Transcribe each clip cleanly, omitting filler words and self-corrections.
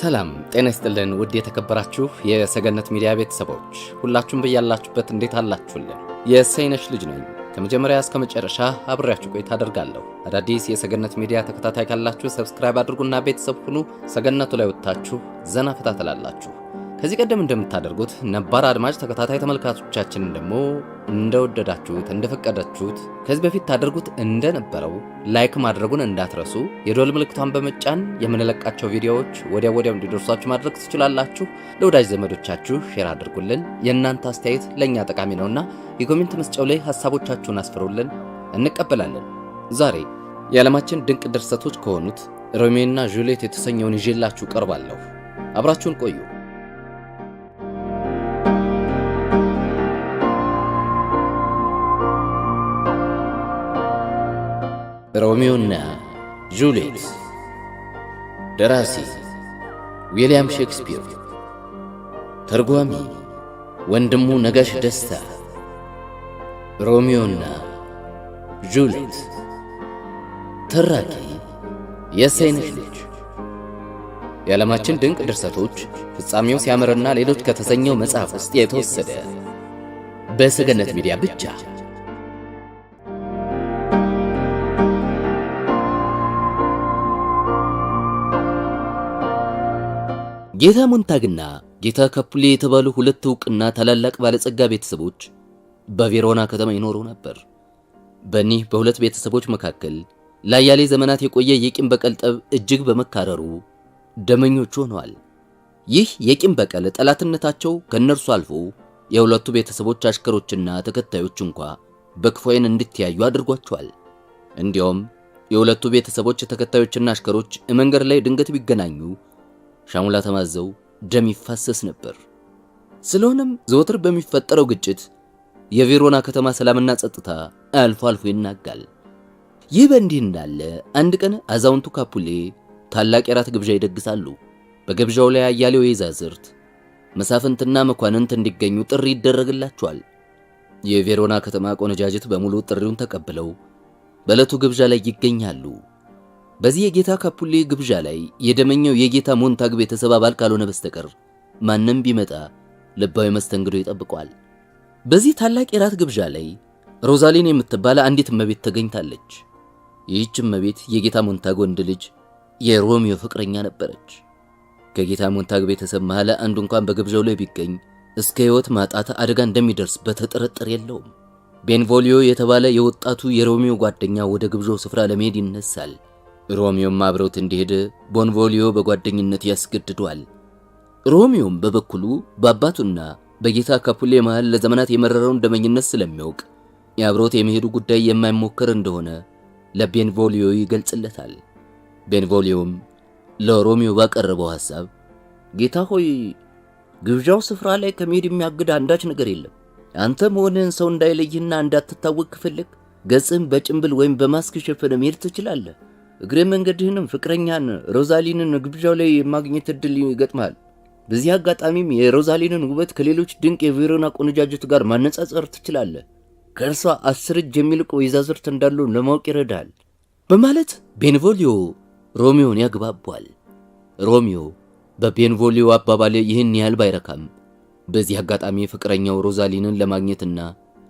ሰላም ጤና ይስጥልን ውድ የተከበራችሁ የሰገነት ሚዲያ ቤተሰቦች ሁላችሁም በያላችሁበት እንዴት አላችሁልን? የሰይነሽ ልጅ ነኝ። ከመጀመሪያ እስከ መጨረሻ አብሬያችሁ ቆይታ አደርጋለሁ። አዳዲስ የሰገነት ሚዲያ ተከታታይ ካላችሁ ሰብስክራይብ አድርጉና ቤተሰብ ሁኑ። ሰገነቱ ላይ ወጣችሁ ዘና ፈታ ትላላችሁ። ከዚህ ቀደም እንደምታደርጉት ነባር አድማጭ ተከታታይ ተመልካቾቻችን ደግሞ እንደወደዳችሁት እንደፈቀዳችሁት ከዚህ በፊት ታደርጉት እንደነበረው ላይክ ማድረጉን እንዳትረሱ፣ የደወል ምልክቷን በመጫን የምንለቃቸው ቪዲዮዎች ወዲያው እንዲደርሷችሁ ማድረግ ትችላላችሁ። ለወዳጅ ዘመዶቻችሁ ሼር አድርጉልን። የእናንተ አስተያየት ለኛ ጠቃሚ ነውና የኮሜንት መስጫው ላይ ሐሳቦቻችሁን አስፍሩልን፣ እንቀበላለን። ዛሬ የዓለማችን ድንቅ ድርሰቶች ከሆኑት ሮሚዮና ጁሊየት የተሰኘውን ይዤላችሁ ቀርባለሁ። አብራችሁን ቆዩ። ሮሚዮና ጁሊየት ደራሲ ዊሊያም ሼክስፒር፣ ተርጓሚ ወንድሙ ነጋሽ ደስታ። ሮሚዮና ጁሊየት ተራኪ የሰይነሽ ልጅ። የዓለማችን ድንቅ ድርሰቶች ፍጻሜው ሲያምርና ሌሎች ከተሰኘው መጽሐፍ ውስጥ የተወሰደ በሰገነት ሚዲያ ብቻ። ጌታ ሞንታግና ጌታ ካፑሌ የተባሉ ሁለት ዕውቅና ታላላቅ ባለጸጋ ቤተሰቦች በቬሮና ከተማ ይኖሩ ነበር። በእኒህ በሁለት ቤተሰቦች መካከል ለአያሌ ዘመናት የቆየ የቂም በቀል ጠብ እጅግ በመካረሩ ደመኞች ሆነዋል። ይህ የቂም በቀል ጠላትነታቸው ከነርሱ አልፎ የሁለቱ ቤተሰቦች አሽከሮችና ተከታዮች እንኳ በክፉ ዓይን እንዲተያዩ አድርጓቸዋል። እንዲያውም የሁለቱ ቤተሰቦች ተከታዮችና አሽከሮች መንገድ ላይ ድንገት ቢገናኙ ሻሙላ ተማዘው ደም ይፋሰስ ነበር። ስለሆነም ዘወትር በሚፈጠረው ግጭት የቬሮና ከተማ ሰላምና ጸጥታ አልፎ አልፎ ይናጋል። ይህ በእንዲህ እንዳለ አንድ ቀን አዛውንቱ ካፑሌ ታላቅ የራት ግብዣ ይደግሳሉ። በግብዣው ላይ አያሌው ወይዛዝርት መሳፍንትና መኳንንት እንዲገኙ ጥሪ ይደረግላቸዋል። የቬሮና ከተማ ቆነጃጅት በሙሉ ጥሪውን ተቀብለው በዕለቱ ግብዣ ላይ ይገኛሉ። በዚህ የጌታ ካፑሌ ግብዣ ላይ የደመኛው የጌታ ሞንታግ ቤተሰብ አባል ካልሆነ በስተቀር ማንም ቢመጣ ልባዊ መስተንግዶ ይጠብቋል። በዚህ ታላቅ የራት ግብዣ ላይ ሮዛሊን የምትባል አንዲት እመቤት ተገኝታለች። ይህች እመቤት የጌታ ሞንታግ ወንድ ልጅ የሮሚዮ ፍቅረኛ ነበረች። ከጌታ ሞንታግ ቤተሰብ መሃል አንዱ እንኳን በግብዣው ላይ ቢገኝ እስከ ሕይወት ማጣት አደጋ እንደሚደርስበት ጥርጥር የለውም። ቤንቮሊዮ የተባለ የወጣቱ የሮሚዮ ጓደኛ ወደ ግብዣው ስፍራ ለመሄድ ይነሳል። ሮሚዮም አብረውት እንዲሄድ ቦንቮሊዮ በጓደኝነት ያስገድዷል። ሮሚዮም በበኩሉ በአባቱና በጌታ ካፑሌ መሃል ለዘመናት የመረረውን ደመኝነት ስለሚያውቅ የአብረውት የመሄዱ ጉዳይ የማይሞከር እንደሆነ ለቤንቮሊዮ ይገልጽለታል። ቤንቮሊዮም ለሮሚዮ ባቀረበው ሐሳብ ጌታ ሆይ፣ ግብዣው ስፍራ ላይ ከመሄድ የሚያግድ አንዳች ነገር የለም። አንተ መሆንህን ሰው እንዳይለይህና እንዳትታወቅ ከፈለግ ገጽህን በጭንብል ወይም በማስክ ሸፍነህ መሄድ ትችላለህ። እግረ መንገድህንም ፍቅረኛን ሮዛሊንን ግብዣው ላይ የማግኘት እድል ይገጥማል። በዚህ አጋጣሚም የሮዛሊንን ውበት ከሌሎች ድንቅ የቬሮና ቆነጃጅት ጋር ማነጻጸር ትችላለህ። ከእርሷ 10 እጅ የሚልቁ ወይዛዝርት እንዳሉ ለማወቅ ይረዳል በማለት ቤንቮሊዮ ሮሚዮን ያግባቧል። ሮሚዮ በቤንቮሊዮ አባባል ይህን ያህል ባይረካም በዚህ አጋጣሚ ፍቅረኛው ሮዛሊንን ለማግኘትና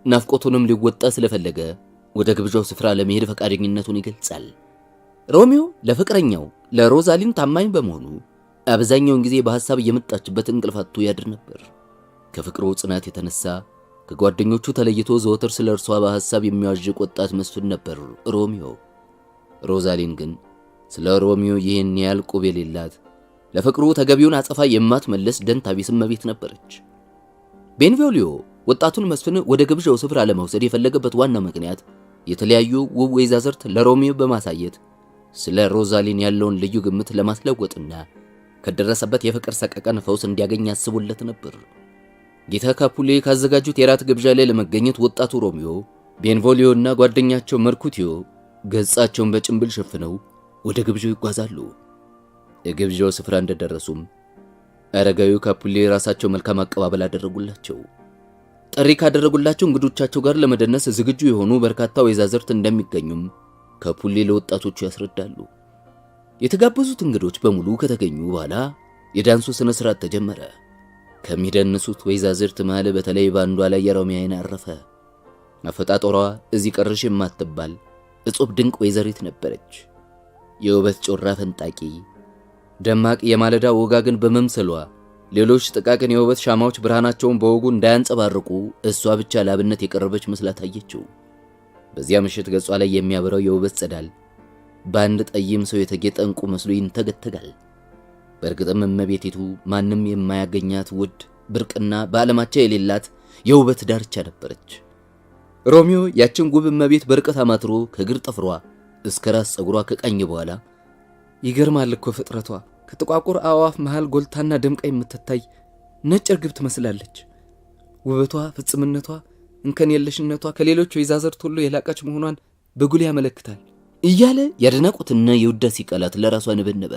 ናፍቆቱንም ሊወጣ ስለፈለገ ወደ ግብዣው ስፍራ ለመሄድ ፈቃደኝነቱን ይገልጻል። ሮሚዮ ለፍቅረኛው ለሮዛሊን ታማኝ በመሆኑ አብዛኛውን ጊዜ በሐሳብ እየመጣችበት እንቅልፍ አጥቶ ያድር ነበር። ከፍቅሩ ጽናት የተነሳ ከጓደኞቹ ተለይቶ ዘወትር ስለ እርሷ በሐሳብ የሚዋዥቅ ወጣት መስፍን ነበር ሮሚዮ። ሮዛሊን ግን ስለ ሮሚዮ ይህን ያህል ቁብ የሌላት፣ ለፍቅሩ ተገቢውን አጸፋ የማትመለስ ደንታቢስ እመቤት ነበረች። ቤንቮሊዮ ወጣቱን መስፍን ወደ ግብዣው ስፍራ ለመውሰድ የፈለገበት ዋና ምክንያት የተለያዩ ውብ ወይዛዝርት ለሮሚዮ በማሳየት ስለ ሮዛሊን ያለውን ልዩ ግምት ለማስለወጥና ከደረሰበት የፍቅር ሰቀቀን ፈውስ እንዲያገኝ ያስቡለት ነበር። ጌታ ካፑሌ ካዘጋጁት የራት ግብዣ ላይ ለመገኘት ወጣቱ ሮሚዮ፣ ቤንቮሊዮና ጓደኛቸው መርኩቲዮ ገጻቸውን በጭንብል ሸፍነው ወደ ግብዣው ይጓዛሉ። የግብዣው ስፍራ እንደደረሱም አረጋዊው ካፑሌ ራሳቸው መልካም አቀባበል አደረጉላቸው። ጥሪ ካደረጉላቸው እንግዶቻቸው ጋር ለመደነስ ዝግጁ የሆኑ በርካታ ወይዛዝርት እንደሚገኙም ካፑሌ ለወጣቶቹ ያስረዳሉ። የተጋበዙት እንግዶች በሙሉ ከተገኙ በኋላ የዳንሱ ስነ ስርዓት ተጀመረ። ከሚደንሱት ወይዛዝርት መሃል በተለይ ባንዷ ላይ የሮሚ ዓይን አረፈ። አፈጣጠሯ እዚህ ቀርሽ የማትባል እጹብ ድንቅ ወይዘሪት ነበረች። የውበት ጮራ ፈንጣቂ፣ ደማቅ የማለዳ ወጋግን በመምሰሏ ሌሎች ጥቃቅን የውበት ሻማዎች ብርሃናቸውን በወጉ እንዳያንጸባርቁ እሷ ብቻ ላብነት የቀረበች መስላ ታየችው። በዚያ ምሽት ገጿ ላይ የሚያበራው የውበት ጸዳል በአንድ ጠይም ሰው የተጌጠ ዕንቁ መስሎ ይንተገተጋል። በእርግጥም እመቤቲቱ ማንም የማያገኛት ውድ ብርቅና በዓለማቸው የሌላት የውበት ዳርቻ ነበረች። ሮሚዮ ያችን ውብ እመቤት በርቀት አማትሮ ከግር ጥፍሯ እስከ ራስ ጸጉሯ ከቃኝ በኋላ ይገርማል እኮ ፍጥረቷ፣ ከጥቋቁር አዕዋፍ መሃል ጎልታና ደምቃ የምትታይ ነጭ እርግብ ትመስላለች። ውበቷ፣ ፍጽምነቷ፣ እንከን የለሽነቷ ከሌሎች ወይዛዝርት ሁሉ የላቀች መሆኗን በጉል ያመለክታል እያለ ያደናቁትና የውዳሴ ቃላት ለራሱ አነበነበ።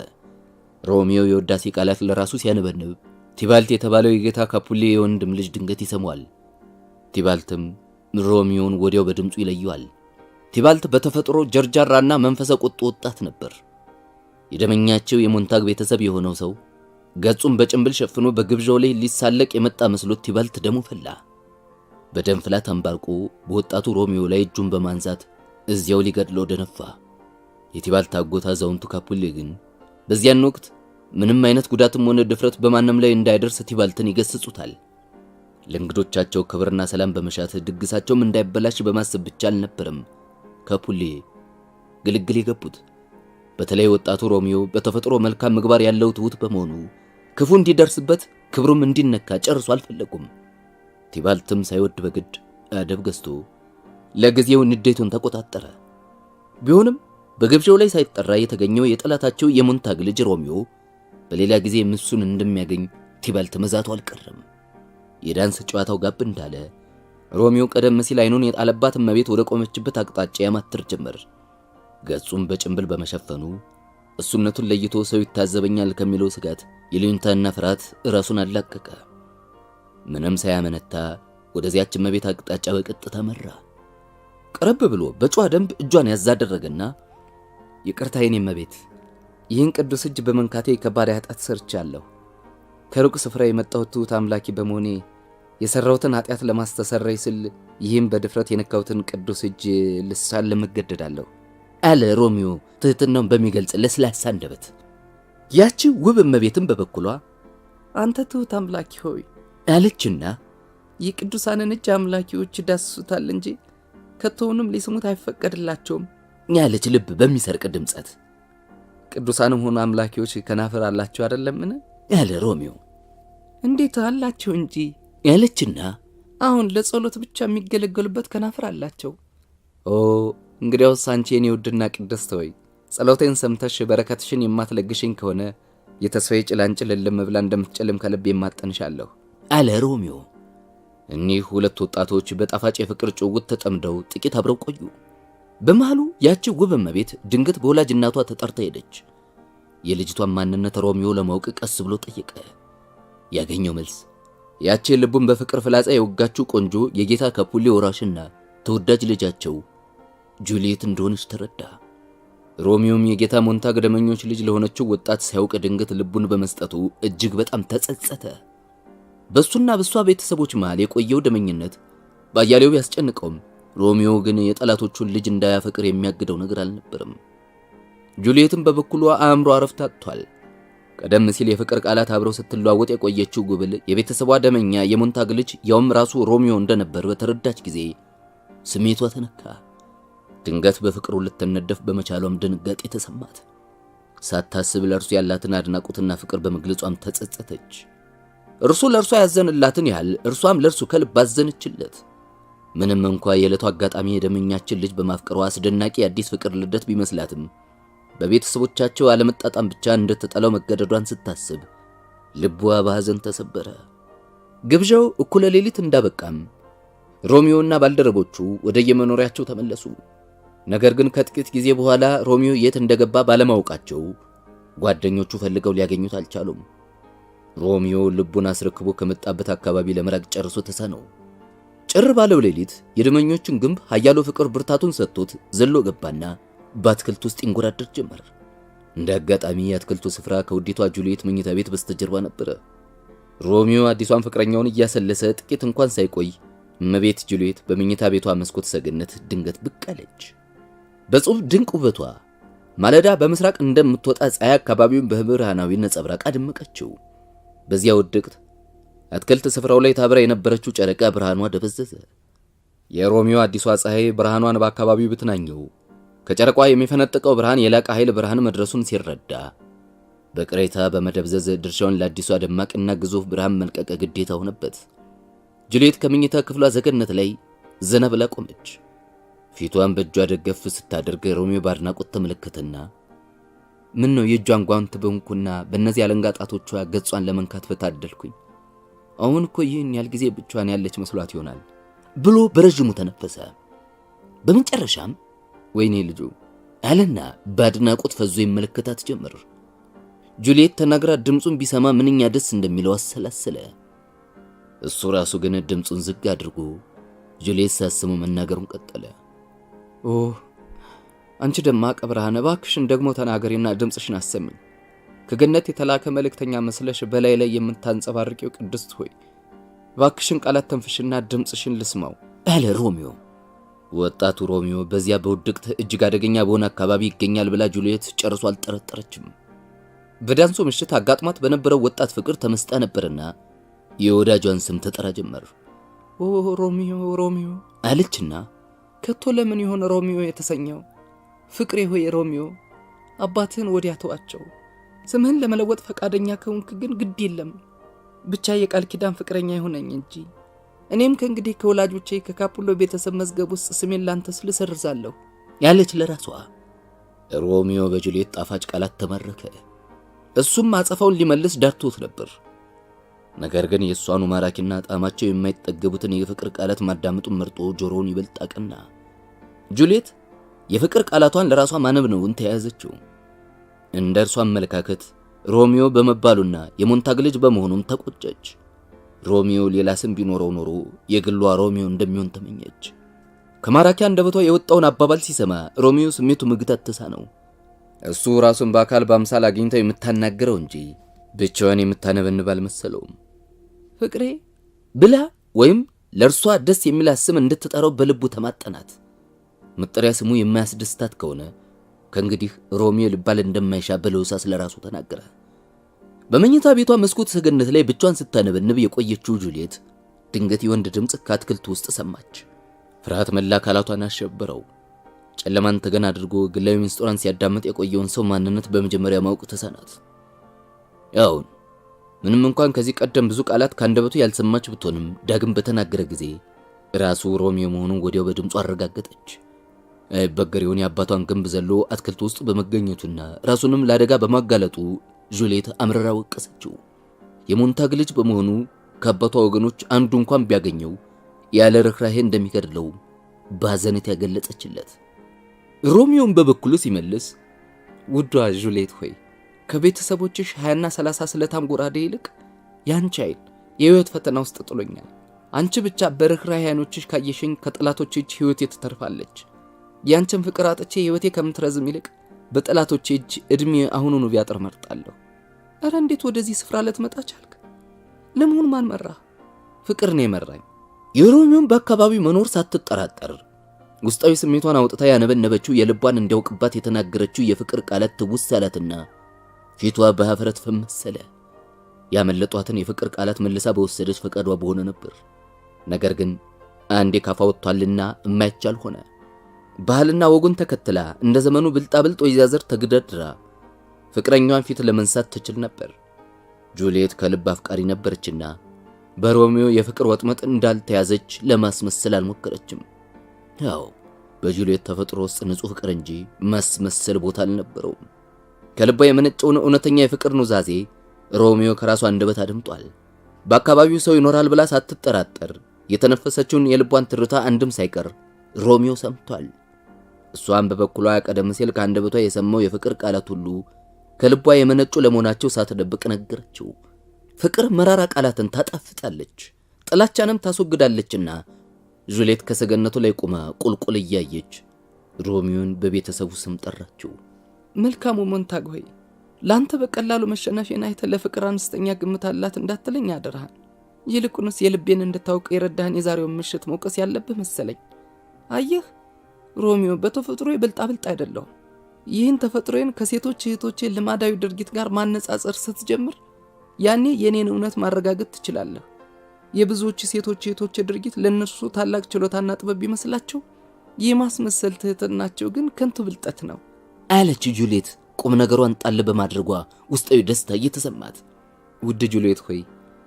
ሮሚዮ የውዳሴ ቃላት ለራሱ ሲያነበንብ ቲባልት የተባለው የጌታ ካፑሌ የወንድም ልጅ ድንገት ይሰማዋል። ቲባልትም ሮሚዮን ወዲያው በድምፁ ይለየዋል። ቲባልት በተፈጥሮ ጀርጃራና መንፈሰ ቁጡ ወጣት ነበር። የደመኛቸው የሞንታግ ቤተሰብ የሆነው ሰው ገጹን በጭንብል ሸፍኖ በግብዣው ላይ ሊሳለቅ የመጣ መስሎት ቲባልት ደሙ ፈላ። በደም ፍላት አንባርቆ በወጣቱ ሮሚዮ ላይ እጁን በማንሳት እዚያው ሊገድለው ደነፋ። የቲባልት አጎት አዛውንቱ ካፑሌ ግን በዚያን ወቅት ምንም አይነት ጉዳትም ሆነ ድፍረት በማንም ላይ እንዳይደርስ ቲባልትን ይገስጹታል። ለእንግዶቻቸው ክብርና ሰላም በመሻት ድግሳቸውም እንዳይበላሽ በማሰብ ብቻ አልነበረም ካፑሌ ግልግል የገቡት። በተለይ ወጣቱ ሮሚዮ በተፈጥሮ መልካም ምግባር ያለው ትሁት በመሆኑ ክፉ እንዲደርስበት ክብሩም እንዲነካ ጨርሶ አልፈለጉም። ቲባልትም ሳይወድ በግድ አደብ ገዝቶ ለጊዜው ንዴቱን ተቆጣጠረ። ቢሆንም በግብዣው ላይ ሳይጠራ የተገኘው የጠላታቸው የሞንታግ ልጅ ሮሚዮ በሌላ ጊዜ ምሱን እንደሚያገኝ ቲባልት መዛቱ አልቀረም። የዳንስ ጨዋታው ጋብ እንዳለ ሮሚዮ ቀደም ሲል አይኑን የጣለባት እመቤት ወደ ቆመችበት አቅጣጫ ያማትር ጀመር። ገጹን በጭንብል በመሸፈኑ እሱነቱን ለይቶ ሰው ይታዘበኛል ከሚለው ስጋት የልዩንታና ፍርሃት ራሱን አላቀቀ። ምንም ሳያመነታ ወደዚያች እመቤት አቅጣጫ በቀጥታ መራ። ቀረብ ብሎ በጨዋ ደንብ እጇን ያዛደረገና ይቅርታ የኔ እመቤት፣ ይህን ቅዱስ እጅ በመንካቴ ከባድ ኃጢአት ሰርቻለሁ። ከሩቅ ስፍራ የመጣሁት ትሑት አምላኪ በመሆኔ የሰራሁትን ኃጢአት ለማስተሰረይ ስል ይህም በድፍረት የነካሁትን ቅዱስ እጅ ልሳለም እገደዳለሁ አለ ሮሚዮ ትህትናውን በሚገልጽ ለስላሳ አንደበት። ያቺ ውብ እመቤትም በበኩሏ አንተ ትሑት አምላኪ ሆይ አለችና የቅዱሳንን እጅ አምላኪዎች ዳስሱታል እንጂ ከቶውንም ሊስሙት አይፈቀድላቸውም ያለች ልብ በሚሰርቅ ድምጸት። ቅዱሳንም ሆኑ አምላኪዎች ከናፈር አላቸው አይደለምን ያለ ሮሚዮ። እንዴት አላቸው እንጂ ያለችና አሁን ለጸሎት ብቻ የሚገለገሉበት ከናፈር አላቸው። ኦ እንግዲያውስ አንቺ የኔ ውድና ቅድስት ሆይ ጸሎቴን ሰምተሽ በረከትሽን የማትለግሽኝ ከሆነ የተስፋዬ ጭላንጭል ልም ብላ እንደምትጨልም ከልብ የማጠንሻለሁ አለ ሮሚዮ። እኒህ ሁለት ወጣቶች በጣፋጭ የፍቅር ጭውውት ተጠምደው ጥቂት አብረው ቆዩ። በመሃሉ ያቺ ውብ እመቤት ድንገት በወላጅ እናቷ ተጠርታ ሄደች። የልጅቷን ማንነት ሮሚዮ ለማወቅ ቀስ ብሎ ጠየቀ። ያገኘው መልስ ያቺ ልቡን በፍቅር ፍላጻ የወጋችው ቆንጆ የጌታ ካፑሌ ወራሽና ተወዳጅ ልጃቸው ጁሊየት እንደሆነች ተረዳ። ሮሚዮም የጌታ ሞንታግ ደመኞች ልጅ ለሆነችው ወጣት ሳያውቅ ድንገት ልቡን በመስጠቱ እጅግ በጣም ተጸጸተ። በሱና በሷ ቤተሰቦች መሃል የቆየው ደመኝነት ባያሌው ቢያስጨንቀውም ሮሚዮ ግን የጠላቶቹን ልጅ እንዳያፈቅር የሚያግደው ነገር አልነበረም። ጁሊየትም በበኩሏ አእምሮ አረፍት አጥቷል። ቀደም ሲል የፍቅር ቃላት አብረው ስትለዋወጥ የቆየችው ጉብል የቤተሰቧ ደመኛ የሞንታግ ልጅ ያውም ራሱ ሮሚዮ እንደነበር በተረዳች ጊዜ ስሜቷ ተነካ። ድንገት በፍቅሩ ልትነደፍ በመቻሏም ድንጋጤ ተሰማት። ሳታስብ ለእርሱ ያላትን አድናቆትና ፍቅር በመግለጿም ተጸጸተች። እርሱ ለእርሷ ያዘንላትን ያህል እርሷም ለእርሱ ከልብ አዘነችለት። ምንም እንኳ የዕለቱ አጋጣሚ የደመኛችን ልጅ በማፍቀሯ አስደናቂ አዲስ ፍቅር ልደት ቢመስላትም በቤተሰቦቻቸው አለመጣጣም ብቻ እንድትጠላው መገደዷን ስታስብ ልቧ በሐዘን ተሰበረ። ግብዣው እኩለ ሌሊት እንዳበቃም ሮሚዮና ባልደረቦቹ ወደ የመኖሪያቸው ተመለሱ። ነገር ግን ከጥቂት ጊዜ በኋላ ሮሚዮ የት እንደገባ ባለማወቃቸው ጓደኞቹ ፈልገው ሊያገኙት አልቻሉም። ሮሚዮ ልቡን አስረክቦ ከመጣበት አካባቢ ለመራቅ ጨርሶ ተሳነው። ጭር ባለው ሌሊት የደመኞችን ግንብ ኃያሉ ፍቅር ብርታቱን ሰጥቶት ዘሎ ገባና በአትክልት ውስጥ ይንጎራደር ጀመር። እንደ አጋጣሚ የአትክልቱ ስፍራ ከውዲቷ ጁልየት መኝታ ቤት በስተጀርባ ነበር። ሮሚዮ አዲሷን ፍቅረኛውን እያሰለሰ ጥቂት እንኳን ሳይቆይ እመቤት ጁልየት በመኝታ ቤቷ መስኮት ሰገነት ድንገት ብቅ አለች። በጽሑፍ ድንቅ ውበቷ ማለዳ በምስራቅ እንደምትወጣ ፀሐይ አካባቢውን በብርሃናዊ ነጸብራቅ አደመቀችው። በዚያ ውድቅት አትክልት ስፍራው ላይ ታበራ የነበረችው ጨረቃ ብርሃኗ ደበዘዘ። የሮሚዮ አዲሷ ፀሐይ ብርሃኗን በአካባቢው ብትናኘው ከጨረቋ የሚፈነጥቀው ብርሃን የላቀ ኃይል ብርሃን መድረሱን ሲረዳ በቅሬታ በመደብዘዝ ድርሻውን ለአዲሷ ደማቅና ግዙፍ ብርሃን መልቀቅ ግዴታ ሆነበት። ጁልየት ከመኝታ ክፍሏ ዘገነት ላይ ዘና ብላ ቆመች። ፊቷን በእጇ ደገፍ ስታደርግ ሮሚዮ ባድናቆት ተመለከተና ምን ነው የእጇን ጓንት በእንኩና በእነዚህ አለንጋ ጣቶቿ ገጿን ለመንካት በታደልኩኝ። አሁን እኮ ይህን ያህል ጊዜ ብቻዋን ያለች መስሏት ይሆናል ብሎ በረጅሙ ተነፈሰ። በመጨረሻም ወይኔ ልጁ አለና ባድናቆት ፈዞ ይመለከታት ጀመር። ጁልየት ተናግራ ድምጹን ቢሰማ ምንኛ ደስ እንደሚለው አሰላሰለ። እሱ ራሱ ግን ድምጹን ዝግ አድርጎ ጁልየት ሳስመው መናገሩን ቀጠለ። ኦ አንቺ ደማቅ ብርሃን፣ እባክሽን ደግሞ ተናገሪና ድምጽሽን አሰሚኝ። ከገነት የተላከ መልእክተኛ መስለሽ በላይ ላይ የምታንጸባርቂው ቅድስት ሆይ እባክሽን ቃላት ተንፍሽና ድምጽሽን ልስማው አለ ሮሚዮ። ወጣቱ ሮሚዮ በዚያ በውድቅት እጅግ አደገኛ በሆነ አካባቢ ይገኛል ብላ ጁልየት ጨርሶ አልጠረጠረችም። በዳንሱ ምሽት አጋጥሟት በነበረው ወጣት ፍቅር ተመስጣ ነበርና የወዳጇን ስም ተጠራ ጀመር። ኦ ሮሚዮ ሮሚዮ አለችና ከቶ ለምን ይሆን ሮሚዮ የተሰኘው? ፍቅሬ ሆይ ሮሚዮ፣ አባትህን ወዲያ ተዋቸው። ስምህን ለመለወጥ ፈቃደኛ ከሆንክ ግን ግድ የለም፣ ብቻ የቃል ኪዳን ፍቅረኛ ይሆነኝ እንጂ እኔም ከእንግዲህ ከወላጆቼ ከካፑሎ ቤተሰብ መዝገብ ውስጥ ስሜን ላንተ ስል ሰርዛለሁ ያለች ለራሷ። ሮሚዮ በጁልየት ጣፋጭ ቃላት ተማረከ። እሱም አጸፋውን ሊመልስ ዳርቶት ነበር። ነገር ግን የእሷኑ ማራኪና ጣዕማቸው የማይጠገቡትን የፍቅር ቃላት ማዳመጡን መርጦ ጆሮውን ይበልጥ አቀና። ጁልየት የፍቅር ቃላቷን ለራሷ ማነብነውን ተያያዘችው። እንደ እርሷ አመለካከት ሮሚዮ በመባሉና የሞንታግ ልጅ በመሆኑም ተቆጨች። ሮሚዮ ሌላ ስም ቢኖረው ኖሮ የግሏ ሮሚዮ እንደሚሆን ተመኘች። ከማራኪ አንደበቷ የወጣውን አባባል ሲሰማ ሮሚዮ ስሜቱ ምግታት ተሳነው። እሱ ራሱን በአካል በአምሳል አግኝተው የምታናገረው እንጂ ብቻዋን የምታነበንብ አልመሰለውም። ፍቅሬ ብላ ወይም ለእርሷ ደስ የሚላት ስም እንድትጠራው በልቡ ተማጠናት። መጠሪያ ስሙ የማያስደስታት ከሆነ ከእንግዲህ ሮሚዮ ሊባል እንደማይሻ በለውሳስ ለራሱ ተናገረ። በመኝታ ቤቷ መስኮት ሰገነት ላይ ብቻዋን ስታነበንብ የቆየችው ጁልየት ድንገት የወንድ ድምፅ ከአትክልቱ ውስጥ ሰማች። ፍርሃት መላ አካላቷን አሸበረው። ጨለማን ተገን አድርጎ ግላዊ ምስጢሯን ሲያዳምጥ የቆየውን ሰው ማንነት በመጀመሪያ ማወቅ ተሳናት። ያውን ምንም እንኳን ከዚህ ቀደም ብዙ ቃላት ካንደበቱ ያልሰማች ብትሆንም ዳግም በተናገረ ጊዜ ራሱ ሮሚዮ መሆኑን ወዲያው በድምፁ አረጋገጠች። አይበገሬውን የአባቷን ግንብ ዘሎ አትክልቱ ውስጥ በመገኘቱና ራሱንም ለአደጋ በማጋለጡ ጁልየት አምረራ ወቀሰችው። የሞንታግ ልጅ በመሆኑ ከአባቷ ወገኖች አንዱ እንኳን ቢያገኘው ያለ ርኅራኄ እንደሚገድለው ባዘነት ያገለጸችለት። ሮሚዮን በበኩሉ ሲመልስ ውዷ ጁልየት ሆይ ከቤተሰቦችሽ 20ና 30 ስለታም ጎራዴ ይልቅ ያንቺ ኃይል የህይወት ፈተና ውስጥ ጥሎኛል። አንቺ ብቻ በርኅራኄ ዓይኖችሽ ካየሽኝ ከጠላቶቼ እጅ ህይወቴ ትተርፋለች። ያንቺን ፍቅር አጥቼ ህይወቴ ከምትረዝም ይልቅ በጠላቶቼ እጅ እድሜ አሁኑኑ ቢያጥር መርጣለሁ። እረ እንዴት ወደዚህ ስፍራ ልትመጣ ቻልክ? ለመሆኑ ማን መራህ? ፍቅር ነው የመራኝ። የሮሚዮን በአካባቢው መኖር ሳትጠራጠር ውስጣዊ ስሜቷን አውጥታ ያነበነበችው የልቧን እንዲያውቅባት የተናገረችው የፍቅር ቃላት ትውስ አላትና ፊቷ በሀፍረት ፈመሰለ። ያመለጧትን የፍቅር ቃላት መልሳ በወሰደች ፈቃዷ በሆነ ነበር። ነገር ግን አንዴ ካፋ ወጥቷልና የማይቻል ሆነ። ባህልና ወጉን ተከትላ እንደ ዘመኑ ብልጣብልጥ ወይዛዝር ተግደድራ ፍቅረኛዋን ፊት ለመንሳት ትችል ነበር። ጁልየት ከልብ አፍቃሪ ነበረችና በሮሚዮ የፍቅር ወጥመጥ እንዳልተያዘች ለማስመሰል አልሞከረችም። ያው በጁልየት ተፈጥሮ ውስጥ ንጹህ ፍቅር እንጂ ማስመሰል ቦታ አልነበረውም። ከልቧ የመነጨውን እውነተኛ የፍቅር ኑዛዜ ሮሚዮ ከራሷ አንደበት አድምጧል። በአካባቢው ሰው ይኖራል ብላ ሳትጠራጠር የተነፈሰችውን የልቧን ትርታ አንድም ሳይቀር ሮሚዮ ሰምቷል። እሷም በበኩሏ ቀደም ሲል ከአንደበቷ የሰማው የፍቅር ቃላት ሁሉ ከልቧ የመነጩ ለመሆናቸው ሳትደብቅ ነገረችው። ፍቅር መራራ ቃላትን ታጣፍጣለች፣ ጥላቻንም ታስወግዳለችና ጁልየት ከሰገነቱ ላይ ቆማ ቁልቁል እያየች ሮሚዮን በቤተሰቡ ስም ጠራችው። መልካሙ ሞንታግ ሆይ ላንተ በቀላሉ መሸነፌን አይተ ለፍቅር አነስተኛ ግምት አላት እንዳትለኝ አደረሃን። ይልቁንስ የልቤን እንድታውቅ የረዳህን የዛሬውን ምሽት መውቀስ ያለብህ መሰለኝ። አየህ ሮሚዮ፣ በተፈጥሮ ብልጣብልጥ አይደለሁም። ይህን ተፈጥሮዬን ከሴቶች እህቶቼ ልማዳዊ ድርጊት ጋር ማነጻጸር ስትጀምር ያኔ የኔን እውነት ማረጋገጥ ትችላለህ። የብዙዎች ሴቶች እህቶቼ ድርጊት ለነሱ ታላቅ ችሎታና ጥበብ ቢመስላቸው የማስመሰል ትህትናቸው ግን ከንቱ ብልጠት ነው አለች ጁልየት ቁም ነገሯን ጣል በማድረጓ ውስጣዊ ደስታ እየተሰማት። ውድ ጁልየት ሆይ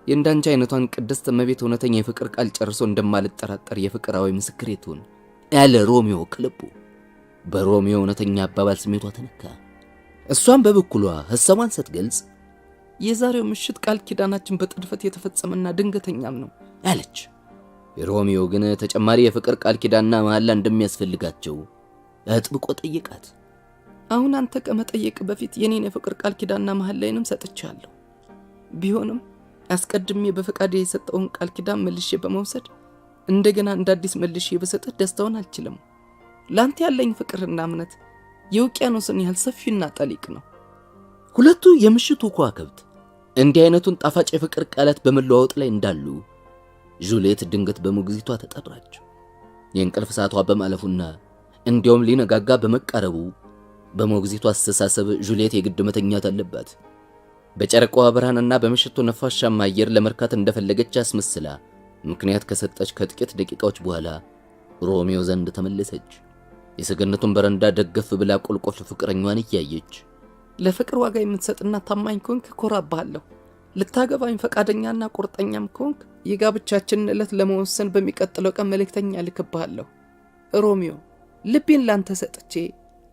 የእንዳንቺ አይነቷን ቅድስት እመቤት እውነተኛ የፍቅር ቃል ጨርሶ እንደማልጠራጠር የፍቅራዊ ምስክሬ ትሁን ያለ ሮሚዮ ከልቡ። በሮሚዮ እውነተኛ አባባል ስሜቷ ተነካ። እሷም በበኩሏ ሐሳቧን ስትገልጽ የዛሬው ምሽት ቃል ኪዳናችን በጥድፈት የተፈጸመና ድንገተኛም ነው አለች። ሮሚዮ ግን ተጨማሪ የፍቅር ቃል ኪዳንና መሐላ እንደሚያስፈልጋቸው አጥብቆ ጠየቃት። አሁን አንተ ከመጠየቅ በፊት የኔን የፍቅር ቃል ኪዳንና መሐላዬንም ሰጥቻለሁ። ቢሆንም አስቀድሜ በፈቃዴ የሰጠውን ቃል ኪዳን መልሼ በመውሰድ እንደገና እንዳዲስ መልሼ በሰጠህ ደስታውን አልችልም። ላንተ ያለኝ ፍቅርና እምነት የውቅያኖስን ያህል ሰፊና ጠሊቅ ነው። ሁለቱ የምሽቱ ከዋክብት እንዲህ አይነቱን ጣፋጭ የፍቅር ቃላት በመለዋወጥ ላይ እንዳሉ ጁልየት ድንገት በሞግዚቷ ተጠራች። የእንቅልፍ ሰዓቷ በማለፉና እንዲያውም ሊነጋጋ በመቃረቡ በሞግዚቷ አስተሳሰብ ጁልየት የግድ መተኛት አለባት። በጨረቃዋ ብርሃንና በምሽቱ ነፋሻማ አየር ለመርካት እንደፈለገች አስመስላ ምክንያት ከሰጠች ከጥቂት ደቂቃዎች በኋላ ሮሚዮ ዘንድ ተመለሰች። የሰገነቱን በረንዳ ደገፍ ብላ ቁልቁል ፍቅረኛዋን እያየች ለፍቅር ዋጋ የምትሰጥና ታማኝ ከሆንክ እኮራብሃለሁ። ልታገባኝ ፈቃደኛና ቁርጠኛም ከሆንክ የጋብቻችንን ዕለት ለመወሰን በሚቀጥለው ቀን መልእክተኛ ልክብሃለሁ። ሮሚዮ፣ ልቤን ላንተ ሰጥቼ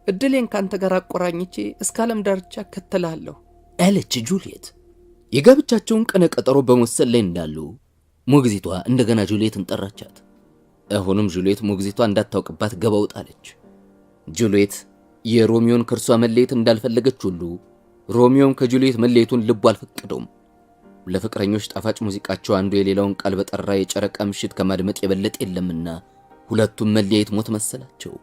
እድሌን ካንተ ጋር አቆራኝቼ እስከ ዓለም ዳርቻ እከተልሃለሁ አለች ጁልየት። የጋብቻቸውን ቀነ ቀጠሮ በመወሰን ላይ እንዳሉ ሞግዚቷ እንደገና ጁልየትን ጠራቻት። አሁንም ጁልየት ሞግዚቷ እንዳታውቅባት ገባ ወጣለች። ጁልየት የሮሚዮን ከርሷ መለየት እንዳልፈለገች ሁሉ ሮሚዮም ከጁልየት መለየቱን ልቡ አልፈቀደውም። ለፍቅረኞች ጣፋጭ ሙዚቃቸው አንዱ የሌላውን ቃል በጠራ የጨረቃ ምሽት ከማድመጥ የበለጠ የለምና ሁለቱም መለየት ሞት መሰላቸው።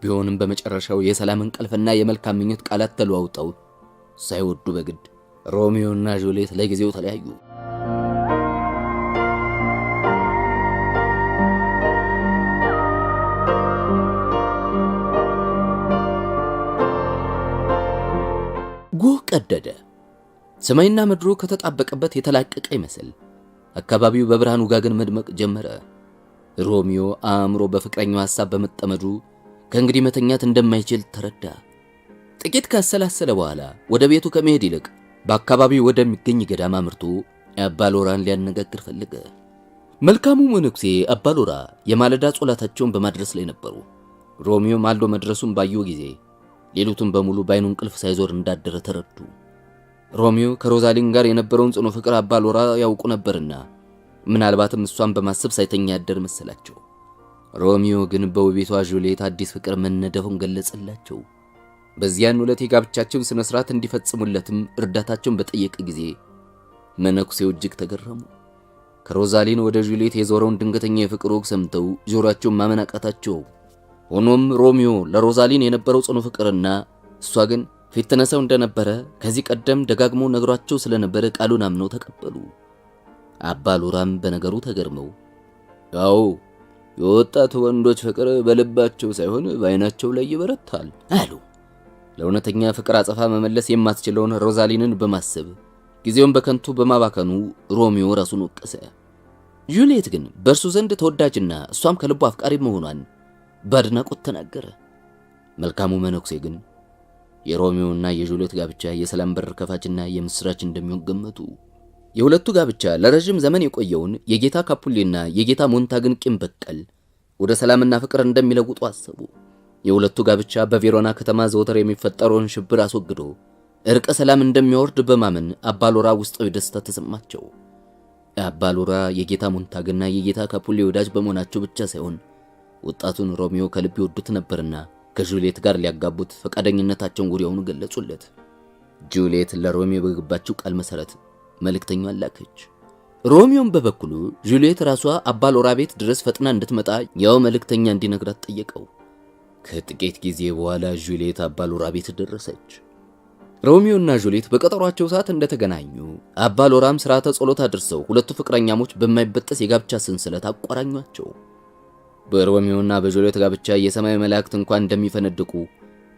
ቢሆንም በመጨረሻው የሰላም እንቅልፍና የመልካም ምኞት ቃላት ተለዋውጠው ሳይወዱ በግድ ሮሚዮና ጁልየት ለጊዜው ተለያዩ። ጎህ ቀደደ። ሰማይና ምድሩ ከተጣበቀበት የተላቀቀ ይመስል አካባቢው በብርሃን ውጋገን መድመቅ ጀመረ። ሮሚዮ አእምሮ በፍቅረኛው ሐሳብ በመጠመዱ ከእንግዲህ መተኛት እንደማይችል ተረዳ። ጥቂት ካሰላሰለ በኋላ ወደ ቤቱ ከመሄድ ይልቅ በአካባቢው ወደሚገኝ ገዳም አምርቶ አባሎራን ሊያነጋግር ፈለገ። መልካሙ መነኩሴ አባሎራ የማለዳ ጸሎታቸውን በማድረስ ላይ ነበሩ። ሮሚዮ ማልዶ መድረሱን ባየው ጊዜ ሌሊቱን በሙሉ ባይኑ እንቅልፍ ሳይዞር እንዳደረ ተረዱ። ሮሚዮ ከሮዛሊን ጋር የነበረውን ጽኑ ፍቅር አባሎራ ያውቁ ነበርና ምናልባትም እሷን በማሰብ ሳይተኛ ያደር መሰላቸው። ሮሚዮ ግን በውቤቷ ጁልየት አዲስ ፍቅር መነደፉን ገለጸላቸው። በዚያን ዕለት የጋብቻቸውን ስነ ስርዓት እንዲፈጽሙለትም እርዳታቸውን በጠየቀ ጊዜ መነኩሴው እጅግ ተገረሙ። ከሮዛሊን ወደ ጁልየት የዞረውን ድንገተኛ የፍቅር ወግ ሰምተው ጆሮአቸውን ማመን አቃታቸው። ሆኖም ሮሚዮ ለሮዛሊን የነበረው ጽኑ ፍቅርና እሷ ግን ፊት ተነሳው እንደነበረ ከዚህ ቀደም ደጋግሞ ነግሯቸው ስለነበረ ቃሉን አምነው ተቀበሉ። አባሎራም በነገሩ ተገርመው ያው የወጣት ወንዶች ፍቅር በልባቸው ሳይሆን በአይናቸው ላይ ይበረታል አሉ። ለእውነተኛ ፍቅር አጸፋ መመለስ የማትችለውን ሮዛሊንን በማሰብ ጊዜውን በከንቱ በማባከኑ ሮሚዮ ራሱን ወቀሰ። ጁልየት ግን በእርሱ ዘንድ ተወዳጅና እሷም ከልቡ አፍቃሪ መሆኗን በአድናቆት ተናገረ። መልካሙ መነኩሴ ግን የሮሚዮና የጁልየት ጋብቻ የሰላም በር ከፋችና የምስራች እንደሚሆን ገመቱ። የሁለቱ ጋብቻ ለረጅም ዘመን የቆየውን የጌታ ካፑሌና የጌታ ሞንታግን ቂም በቀል ወደ ሰላምና ፍቅር እንደሚለውጡ አሰቡ። የሁለቱ ጋብቻ በቬሮና ከተማ ዘወትር የሚፈጠረውን ሽብር አስወግዶ እርቀ ሰላም እንደሚወርድ በማመን አባሎራ ውስጣዊ ደስታ ተሰማቸው። አባሎራ የጌታ ሞንታግና የጌታ ካፑሌ ወዳጅ በመሆናቸው ብቻ ሳይሆን ወጣቱን ሮሚዮ ከልብ ይወዱት ነበርና ከጁልየት ጋር ሊያጋቡት ፈቃደኝነታቸውን ወዲያውኑ ገለጹለት። ጁልየት ለሮሚዮ በገባችው ቃል መሰረት መልእክተኛዋን ላከች። ሮሚዮም በበኩሉ ጁልየት ራሷ አባሎራ ቤት ድረስ ፈጥና እንድትመጣ ያው መልእክተኛ እንዲነግራት ጠየቀው። ከጥቂት ጊዜ በኋላ ጁልየት አባሎራ ቤት ደረሰች። ሮሚዮና ጁልየት በቀጠሯቸው ሰዓት እንደተገናኙ አባሎራም ሥርዓተ ጸሎት አድርሰው ሁለቱ ፍቅረኛሞች በማይበጠስ የጋብቻ ሰንሰለት አቆራኟቸው። በሮሚዮና በጁልየት ጋብቻ የሰማይ መላእክት እንኳን እንደሚፈነድቁ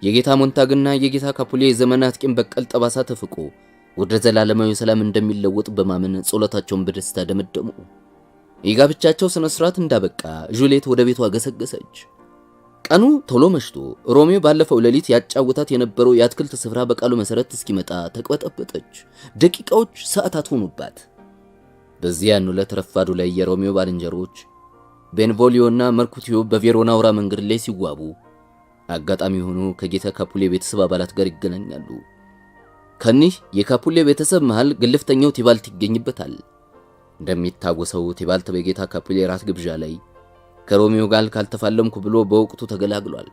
የጌታ ሞንታግና የጌታ ካፑሌ የዘመናት ቂም በቀል ጠባሳ ተፍቆ ወደ ዘላለማዊ ሰላም እንደሚለወጥ በማመን ጸሎታቸውን በደስታ ደመደሙ። የጋብቻቸው ስነ ስርዓት እንዳበቃ ጁልየት ወደ ቤቷ ገሰገሰች። ቀኑ ቶሎ መሽቶ ሮሚዮ ባለፈው ሌሊት ያጫውታት የነበረው የአትክልት ስፍራ በቃሉ መሰረት እስኪመጣ ተቅበጠበጠች። ደቂቃዎች ሰዓታት ሆኑባት። በዚያን ዕለት ረፋዱ ላይ የሮሚዮ ባልንጀሮች ቤንቮሊዮና መርኩቲዮ በቬሮና አውራ መንገድ ላይ ሲዋቡ አጋጣሚ ሆኖ ከጌታ ካፑሌ ቤተሰብ አባላት ጋር ይገናኛሉ። ከኒህ የካፑሌ ቤተሰብ መሃል ግልፍተኛው ቲባልት ይገኝበታል። እንደሚታወሰው ቲባልት በጌታ ካፑሌ ራት ግብዣ ላይ ከሮሚዮ ጋር ካልተፋለምኩ ብሎ በወቅቱ ተገላግሏል።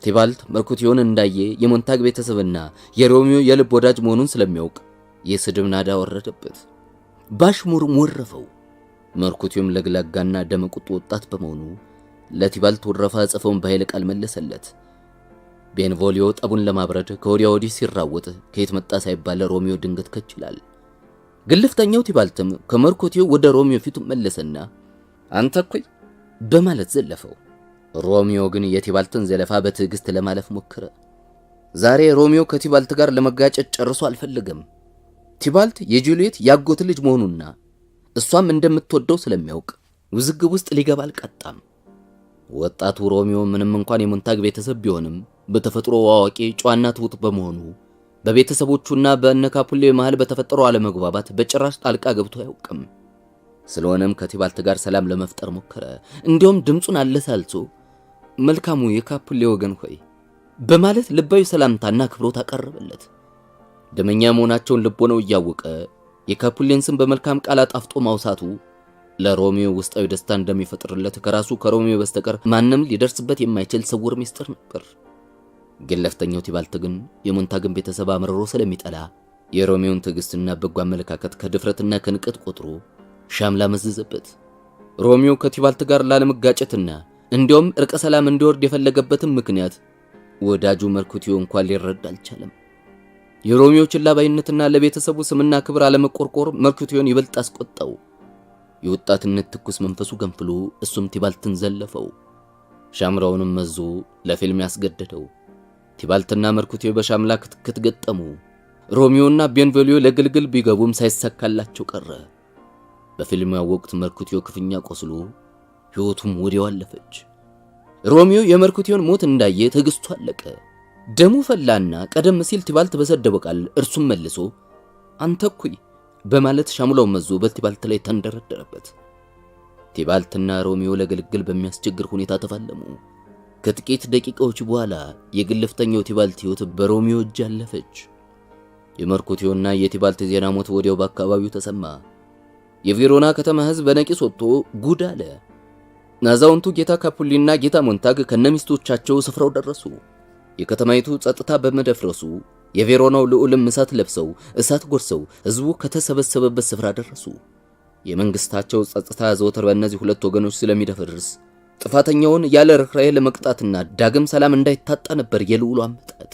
ቲባልት መርኩቲዮን እንዳየ የሞንታግ ቤተሰብና የሮሚዮ የልብ ወዳጅ መሆኑን ስለሚያውቅ የስድብ ናዳ ወረደበት። ባሽሙር ወረፈው። መርኩቲዮም ለግላጋና ደመቁጡ ወጣት በመሆኑ ለቲባልት ወረፋ ጽፈውን በኃይለ ቃል መለሰለት። ቤንቮሊዮ ጠቡን ለማብረድ ከወዲያ ወዲህ ሲራወጥ ከየት መጣ ሳይባል ሮሚዮ ድንገት ከችላል። ግልፍተኛው ቲባልትም ከመርኩቲዮ ወደ ሮሚዮ ፊቱ መለሰና አንተ እኮይ በማለት ዘለፈው። ሮሚዮ ግን የቲባልትን ዘለፋ በትዕግስት ለማለፍ ሞከረ። ዛሬ ሮሚዮ ከቲባልት ጋር ለመጋጨት ጨርሶ አልፈለገም። ቲባልት የጁልየት ያጎት ልጅ መሆኑና እሷም እንደምትወደው ስለሚያውቅ ውዝግብ ውስጥ ሊገባ አልቀጣም። ወጣቱ ሮሚዮ ምንም እንኳን የሞንታግ ቤተሰብ ቢሆንም በተፈጥሮ አዋቂ ጨዋና ትሁት በመሆኑ በቤተሰቦቹና በእነካፑሌ መሃል በተፈጠረው አለመግባባት በጭራሽ ጣልቃ ገብቶ አያውቅም። ስለሆነም ከቲባልት ጋር ሰላም ለመፍጠር ሞከረ። እንዲያውም ድምጹን አለሳልሶ መልካሙ የካፑሌ ወገን ሆይ በማለት ልባዊ ሰላምታና ክብሮት አቀረበለት። ደመኛ መሆናቸውን ልቦናው እያወቀ የካፑሌን ስም በመልካም ቃል አጣፍጦ ማውሳቱ ለሮሚዮ ውስጣዊ ደስታ እንደሚፈጥርለት ከራሱ ከሮሚዮ በስተቀር ማንም ሊደርስበት የማይችል ስውር ሚስጥር ነበር። ግልፍተኛው ቲባልት ግን የሞንታግን ቤተሰብ አምርሮ ስለሚጠላ የሮሚዮን ትዕግስትና በጎ አመለካከት ከድፍረትና ከንቀት ቆጥሮ ሻምላ መዘዘበት። ሮሚዮ ከቲባልት ጋር ላለመጋጨትና እንዲያውም እርቀ ሰላም እንዲወርድ የፈለገበትን ምክንያት ወዳጁ መርኩቲዮ እንኳን ሊረዳ አልቻለም። የሮሚዮ ችላ ባይነትና ለቤተሰቡ ስምና ክብር አለመቆርቆር መርኩቲዮን ይበልጥ አስቆጣው። የወጣትነት ትኩስ መንፈሱ ገንፍሎ እሱም ቲባልትን ዘለፈው። ሻምራውንም መዞ ለፊልም ያስገደደው። ቲባልትና መርኩቲዮ በሻምላ ክትክት ገጠሙ። ሮሚዮና ቤንቮሊዮ ለግልግል ቢገቡም ሳይሳካላቸው ቀረ። በፊልሙ ወቅት መርኩቲዮ ክፉኛ ቆስሎ ሕይወቱም ወዲያው አለፈች። ሮሚዮ የመርኩቲዮን ሞት እንዳየ ትዕግስቱ አለቀ። ደሙ ፈላና ቀደም ሲል ቲባልት በሰደበው ቃል እርሱም መልሶ አንተ እኩይ በማለት ሻሙላውን መዞ በቲባልት ላይ ተንደረደረበት። ቲባልትና ሮሚዮ ለግልግል በሚያስቸግር ሁኔታ ተፋለሙ። ከጥቂት ደቂቃዎች በኋላ የግልፍተኛው ቲባልት ሕይወት በሮሚዮ እጅ አለፈች። የመርኩቲዮና የቲባልት ዜና ሞት ወዲያው በአካባቢው ተሰማ። የቬሮና ከተማ ሕዝብ በነቂስ ወጥቶ ጉድ አለ። ናዛውንቱ ጌታ ካፑሊና ጌታ ሞንታግ ከነሚስቶቻቸው ስፍራው ደረሱ። የከተማይቱ ጸጥታ በመደፍረሱ የቬሮናው ልዑልም እሳት ለብሰው እሳት ጎርሰው ሕዝቡ ከተሰበሰበበት ስፍራ ደረሱ። የመንግስታቸው ጸጥታ ዘወትር በእነዚህ ሁለት ወገኖች ስለሚደፈርስ ጥፋተኛውን ያለ ርኅራኄ ለመቅጣትና ዳግም ሰላም እንዳይታጣ ነበር የልዑሉ አመጣጥ።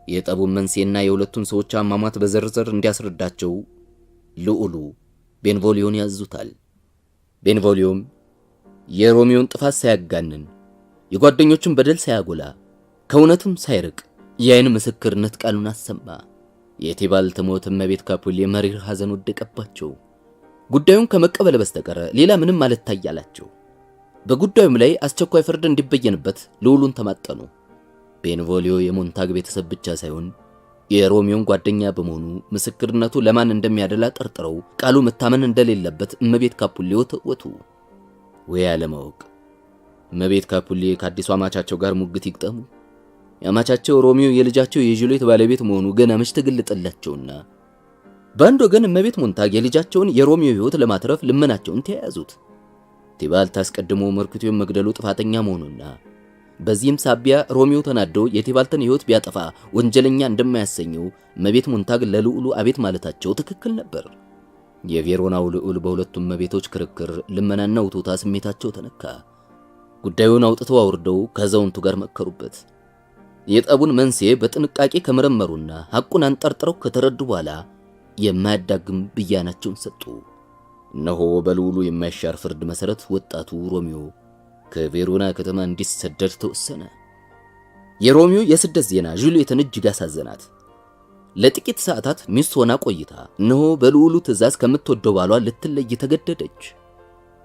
የጠቡን መንስኤና የሁለቱን ሰዎች አሟሟት በዝርዝር እንዲያስረዳቸው ልዑሉ ቤንቮሊዮን ያዙታል። ቤንቮሊዮም የሮሚዮን ጥፋት ሳያጋንን የጓደኞቹን በደል ሳያጎላ ከእውነትም ሳይርቅ የዓይን ምስክርነት ቃሉን አሰማ። የቲባልት ሞት እመቤት ካፑሌ መሪር ሐዘን ወደቀባቸው። ጉዳዩን ከመቀበል በስተቀር ሌላ ምንም ማለት ታያላቸው። በጉዳዩም ላይ አስቸኳይ ፍርድ እንዲበየንበት ልዑሉን ተማጠኑ። ቤንቮሊዮ የሞንታግ ቤተሰብ ብቻ ሳይሆን የሮሚዮን ጓደኛ በመሆኑ ምስክርነቱ ለማን እንደሚያደላ ጠርጥረው ቃሉ መታመን እንደሌለበት እመቤት ካፑሌ ወተወቱ። ወይ አለማወቅ እመቤት ካፑሌ ከአዲሱ አማቻቸው ጋር ሙግት ይግጠሙ። የአማቻቸው ሮሚዮ የልጃቸው የጁልየት ባለቤት መሆኑ ገና መች ተገለጠላቸውና በአንድ ወገን እመቤት ሞንታግ የልጃቸውን የሮሚዮ ሕይወት ለማትረፍ ልመናቸውን ተያያዙት። ቲባልት አስቀድሞ መርኩቲዮን መግደሉ ጥፋተኛ መሆኑና በዚህም ሳቢያ ሮሚዮ ተናዶ የቲባልትን ሕይወት ቢያጠፋ ወንጀለኛ እንደማያሰኘው እመቤት ሞንታግ ለልዑሉ አቤት ማለታቸው ትክክል ነበር። የቬሮናው ልዑል በሁለቱም እመቤቶች ክርክር ልመናና ውቶታ ስሜታቸው ተነካ። ጉዳዩን አውጥተው አውርደው ከአዛውንቱ ጋር መከሩበት። የጠቡን መንስኤ በጥንቃቄ ከመረመሩና ሐቁን አንጠርጥረው ከተረዱ በኋላ የማያዳግም ብያናቸውን ሰጡ። እነሆ በልዑሉ የማይሻር ፍርድ መሰረት ወጣቱ ሮሚዮ ከቬሮና ከተማ እንዲሰደድ ተወሰነ። የሮሚዮ የስደት ዜና ጁልየትን እጅግ አሳዘናት። ለጥቂት ሰዓታት ሚስት ሆና ቆይታ እነሆ በልዑሉ ትእዛዝ ከምትወደው ባሏ ልትለይ ተገደደች።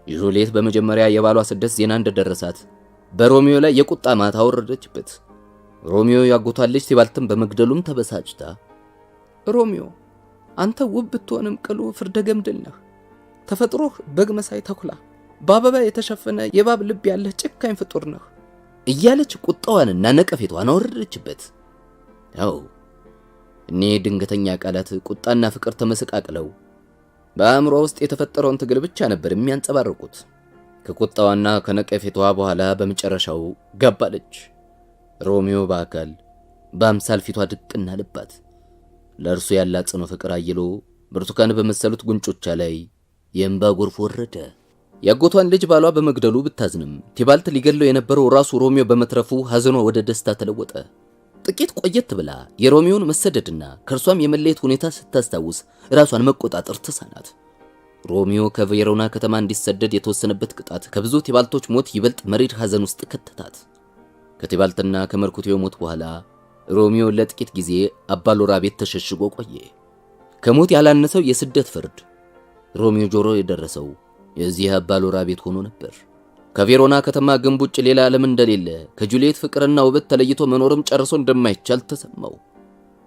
ጁልየት በመጀመሪያ የባሏ ስደት ዜና እንደደረሳት በሮሚዮ ላይ የቁጣ ማት አወረደችበት። ሮሚዮ ያጎቷን ልጅ ቲባልትን በመግደሉም ተበሳጭታ ሮሚዮ አንተ ውብ ብትሆንም ቅሉ ፍርደ ገምድል ነህ። ተፈጥሮህ በግ መሳይ ተኩላ፣ በአበባ የተሸፈነ የባብ ልብ ያለህ ጭካኝ ፍጡር ነህ እያለች ቁጣዋንና ነቀፌቷን አወረደችበት። ያው እኔ ድንገተኛ ቃላት ቁጣና ፍቅር ተመሰቃቅለው በአእምሮ ውስጥ የተፈጠረውን ትግል ብቻ ነበር የሚያንጸባርቁት። ከቁጣዋና ከነቀፌቷ በኋላ በመጨረሻው ገባለች። ሮሚዮ በአካል በአምሳል ፊቷ ድቅና ልባት። ለእርሱ ያላት ጽኑ ፍቅር አይሎ ብርቱካን በመሰሉት ጉንጮቿ ላይ የእንባ ጎርፍ ወረደ። ያጎቷን ልጅ ባሏ በመግደሉ ብታዝንም ቲባልት ሊገለው የነበረው ራሱ ሮሚዮ በመትረፉ ሐዘኗ ወደ ደስታ ተለወጠ። ጥቂት ቆየት ብላ የሮሚዮን መሰደድና ከእርሷም የመለየት ሁኔታ ስታስታውስ ራሷን መቆጣጠር ተሳናት። ሮሚዮ ከቬሮና ከተማ እንዲሰደድ የተወሰነበት ቅጣት ከብዙ ቲባልቶች ሞት ይበልጥ መሪር ሐዘን ውስጥ ከተታት። ከቲባልትና ከመርኩቴዮ ሞት በኋላ ሮሚዮ ለጥቂት ጊዜ አባሎራ ቤት ተሸሽጎ ቆየ። ከሞት ያላነሰው የስደት ፍርድ ሮሚዮ ጆሮ የደረሰው የዚህ አባሎራ ቤት ሆኖ ነበር። ከቬሮና ከተማ ግንብ ውጭ ሌላ ዓለም እንደሌለ፣ ከጁልየት ፍቅርና ውበት ተለይቶ መኖርም ጨርሶ እንደማይቻል ተሰማው።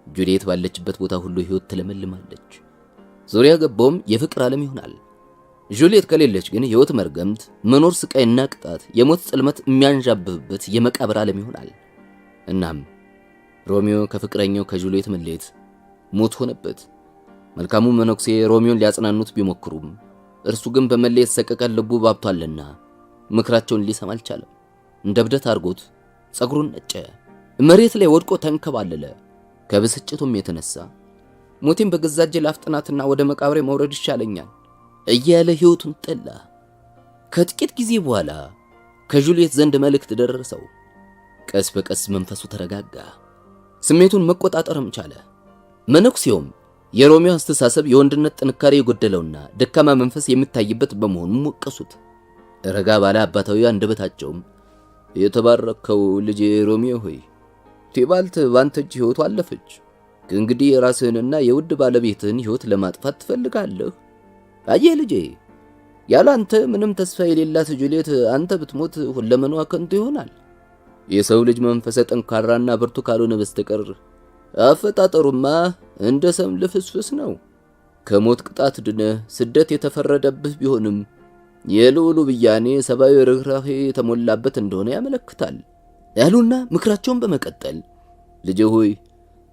ጁልየት ባለችበት ቦታ ሁሉ ሕይወት ትለመልማለች። ዙሪያ ገባውም የፍቅር ዓለም ይሆናል። ጁልየት ከሌለች ግን ሕይወት መርገምት፣ መኖር ስቃይና ቅጣት፣ የሞት ጽልመት የሚያንዣብብበት የመቃብር ዓለም ይሆናል። እናም ሮሚዮ ከፍቅረኛው ከጁልየት መለየት ሞት ሆነበት። መልካሙ መነኩሴ ሮሚዮን ሊያጽናኑት ቢሞክሩም እርሱ ግን በመለየት ሰቀቀን ልቡ ባብቷልና ምክራቸውን ሊሰማ አልቻለም። እንደ እብደት አድርጎት ጸጉሩን ነጨ፣ መሬት ላይ ወድቆ ተንከባለለ። ከብስጭቱም የተነሳ ሞቴን በገዛ እጄ ላፍጥናትና ወደ መቃብሬ መውረድ ይሻለኛል እያለ ሕይወቱን ጠላ። ከጥቂት ጊዜ በኋላ ከጁልየት ዘንድ መልእክት ደረሰው። ቀስ በቀስ መንፈሱ ተረጋጋ፣ ስሜቱን መቆጣጠርም ቻለ። መነኩሴውም የሮሚዮ አስተሳሰብ የወንድነት ጥንካሬ የጎደለውና ደካማ መንፈስ የሚታይበት በመሆኑ ወቀሱት። ረጋ ባለ አባታዊ አንደበታቸውም የተባረከው ልጄ ሮሚዮ ሆይ ቲባልት ባንተ እጅ ሕይወቱ አለፈች። ከእንግዲህ የራስህንና የውድ ባለቤትህን ሕይወት ለማጥፋት ትፈልጋለህ? አየህ ልጄ፣ ያለ አንተ ምንም ተስፋ የሌላት ጁልየት አንተ ብትሞት ሁለመኗ ከንቱ ይሆናል። የሰው ልጅ መንፈሰ ጠንካራና ብርቱ ካልሆነ በስተቀር አፈጣጠሩማ እንደ ሰም ልፍስፍስ ነው። ከሞት ቅጣት ድነህ ስደት የተፈረደብህ ቢሆንም የልዑሉ ብያኔ ሰብአዊ ርኅራኄ የተሞላበት እንደሆነ ያመለክታል ያሉና ምክራቸውን በመቀጠል ልጄ ሆይ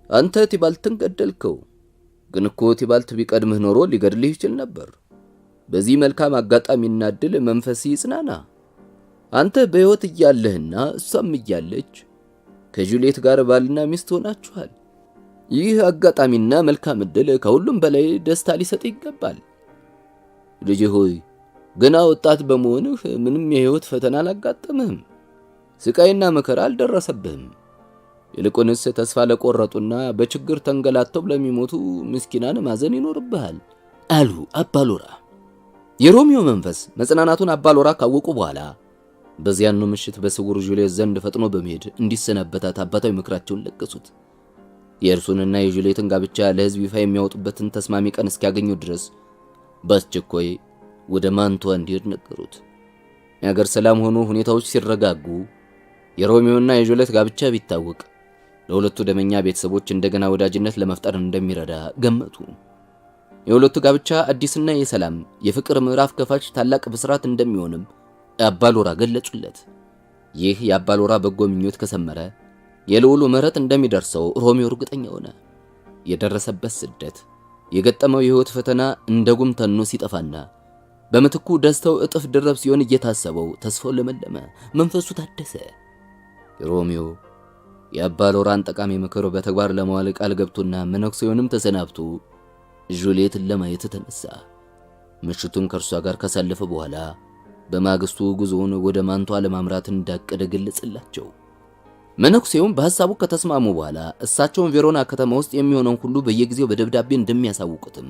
አንተ ቲባልትን ገደልከው። ግን እኮ ቲባልት ቢቀድምህ ኖሮ ሊገድልህ ይችል ነበር። በዚህ መልካም አጋጣሚና ዕድል መንፈስ ይጽናና። አንተ በሕይወት እያለህና እሷም እያለች ከጁልየት ጋር ባልና ሚስት ሆናችኋል። ይህ አጋጣሚና መልካም ዕድል ከሁሉም በላይ ደስታ ሊሰጥ ይገባል። ልጄ ሆይ ገና ወጣት በመሆንህ ምንም የሕይወት ፈተና አላጋጠምህም፣ ስቃይና መከራ አልደረሰብህም። ይልቁንስ ተስፋ ለቆረጡና በችግር ተንገላተው ለሚሞቱ ምስኪናን ማዘን ይኖርብሃል አሉ አባሎራ። የሮሚዮ መንፈስ መጽናናቱን አባሎራ ካወቁ በኋላ በዚያኑ ምሽት በስውር ጁልየት ዘንድ ፈጥኖ በመሄድ እንዲሰናበታት አባታዊ ምክራቸውን ለገሱት። የእርሱንና የጁልየትን ጋብቻ ለሕዝብ ይፋ የሚያወጡበትን ተስማሚ ቀን እስኪያገኙ ድረስ በአስቸኳይ ወደ ማንቱዋ እንዲሄድ ነገሩት። የአገር ሰላም ሆኖ ሁኔታዎች ሲረጋጉ የሮሚዮና የጁልየት ጋብቻ ቢታወቅ ለሁለቱ ደመኛ ቤተሰቦች እንደገና ወዳጅነት ለመፍጠር እንደሚረዳ ገመቱ። የሁለቱ ጋብቻ አዲስና የሰላም የፍቅር ምዕራፍ ከፋች ታላቅ ብስራት እንደሚሆንም አባሎራ ገለጹለት። ይህ የአባሎራ በጎ ምኞት ከሰመረ የልዑሉ ምሕረት እንደሚደርሰው ሮሚዮ እርግጠኛ ሆነ። የደረሰበት ስደት፣ የገጠመው የሕይወት ፈተና እንደ ጉም ተኖ ሲጠፋና በምትኩ ደስታው እጥፍ ድረብ ሲሆን እየታሰበው ተስፋው ለመለመ፣ መንፈሱ ታደሰ። ሮሚዮ የአባሎራን ጠቃሚ ምክር በተግባር ለማዋል ቃል ገብቶና መነኩሴውንም ተሰናብቶ ጁልየትን ለማየት ተነሳ። ምሽቱን ከእርሷ ጋር ካሳለፈ በኋላ በማግስቱ ጉዞውን ወደ ማንቷ ለማምራት እንዳቀደ ገለጸላቸው። መነኩሴውም በሐሳቡ ከተስማሙ በኋላ እሳቸውን ቬሮና ከተማ ውስጥ የሚሆነውን ሁሉ በየጊዜው በደብዳቤ እንደሚያሳውቁትም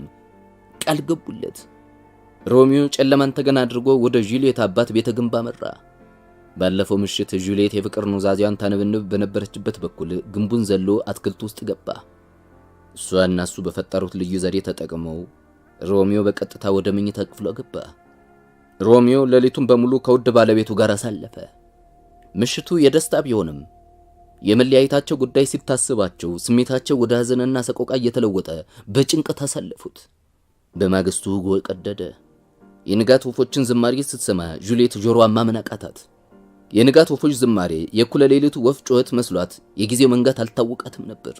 ቃል ገቡለት። ሮሚዮ ጨለማን ተገና አድርጎ ወደ ጁልየት አባት ቤተ ግንብ አመራ። ባለፈው ምሽት ጁልየት የፍቅር ኑዛዜዋን ታነብንብ በነበረችበት በኩል ግንቡን ዘሎ አትክልት ውስጥ ገባ። እሷና እሱ በፈጠሩት ልዩ ዘዴ ተጠቅመው ሮሚዮ በቀጥታ ወደ መኝታ ክፍሉ ገባ። ሮሚዮ ሌሊቱን በሙሉ ከውድ ባለቤቱ ጋር አሳለፈ። ምሽቱ የደስታ ቢሆንም የመለያየታቸው ጉዳይ ሲታስባቸው ስሜታቸው ወደ ሐዘንና ሰቆቃ እየተለወጠ በጭንቀት አሳለፉት። በማግስቱ ጎህ ቀደደ። የንጋት ወፎችን ዝማሬ ስትሰማ ጁልየት ጆሮዋን ማመን አቃታት። የንጋት ወፎች ዝማሬ የእኩለ ሌሊቱ ወፍ ጩኸት መስሏት የጊዜው መንጋት አልታወቃትም ነበር።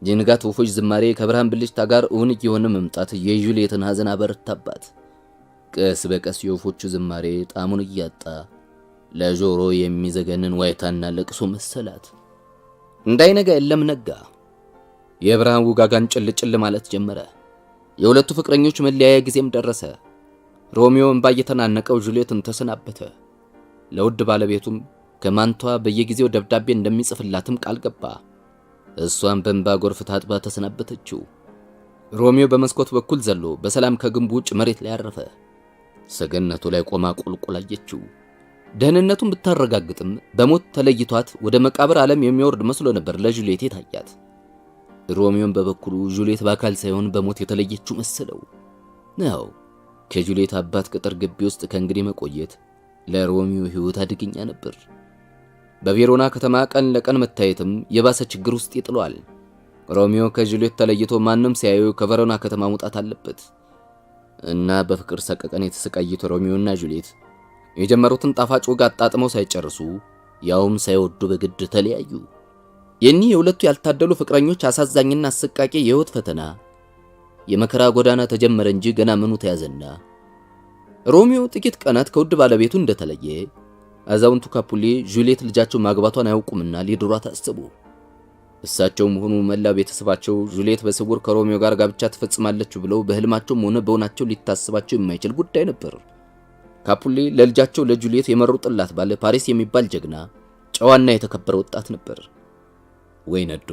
የንጋት ወፎች ዝማሬ ከብርሃን ብልጭታ ጋር እውን እየሆነ መምጣት የጁልየትን ሐዘን አበረታባት። ቀስ በቀስ የወፎቹ ዝማሬ ጣዕሙን እያጣ ለጆሮ የሚዘገንን ዋይታና ለቅሶ መሰላት። እንዳይነጋ የለም ነጋ። የብርሃን ውጋጋን ጭልጭል ማለት ጀመረ። የሁለቱ ፍቅረኞች መለያያ ጊዜም ደረሰ። ሮሚዮ እንባ እየተናነቀው ጁልየትን ተሰናበተ። ለውድ ባለቤቱም ከማንቷ በየጊዜው ደብዳቤ እንደሚጽፍላትም ቃል ገባ። እሷም በእንባ ጎርፍ ታጥባ ተሰናበተችው። ሮሚዮ በመስኮት በኩል ዘሎ በሰላም ከግንቡ ውጭ መሬት ላይ አረፈ። ሰገነቱ ላይ ቆማ ቁልቁል አየችው። ደህንነቱን ብታረጋግጥም በሞት ተለይቷት ወደ መቃብር ዓለም የሚወርድ መስሎ ነበር ለጁልየት ታያት። ሮሚዮን በበኩሉ ጁልየት በአካል ሳይሆን በሞት የተለየችው መሰለው ነው። ከጁልየት አባት ቅጥር ግቢ ውስጥ ከእንግዲህ መቆየት ለሮሚዮ ሕይወት አደገኛ ነበር። በቬሮና ከተማ ቀን ለቀን መታየትም የባሰ ችግር ውስጥ ይጥሏል። ሮሚዮ ከጁልየት ተለይቶ ማንም ሲያዩ ከቬሮና ከተማ መውጣት አለበት እና በፍቅር ሰቀቀን የተሰቃዩት ሮሚዮና ጁልየት የጀመሩትን ጣፋጭ ወግ አጣጥመው ሳይጨርሱ ያውም ሳይወዱ በግድ ተለያዩ። የኒህ የሁለቱ ያልታደሉ ፍቅረኞች አሳዛኝና አሰቃቂ የህይወት ፈተና የመከራ ጎዳና ተጀመረ እንጂ ገና ምኑ ተያዘና ሮሚዮ ጥቂት ቀናት ከውድ ባለቤቱ እንደተለየ አዛውንቱ ካፑሌ ጁልየት ልጃቸው ማግባቷን አያውቁምና ሊድሯት አሰቡ። እሳቸውም ሆኑ መላ ቤተሰባቸው ጁልየት በስውር ከሮሚዮ ጋር ጋብቻ ትፈጽማለች ብለው በህልማቸውም ሆነ በእውናቸው ሊታሰባቸው የማይችል ጉዳይ ነበር። ካፑሌ ለልጃቸው ለጁልየት የመረጡላት ባለ ፓሪስ የሚባል ጀግና ጨዋና የተከበረ ወጣት ነበር። ወይ ነዶ!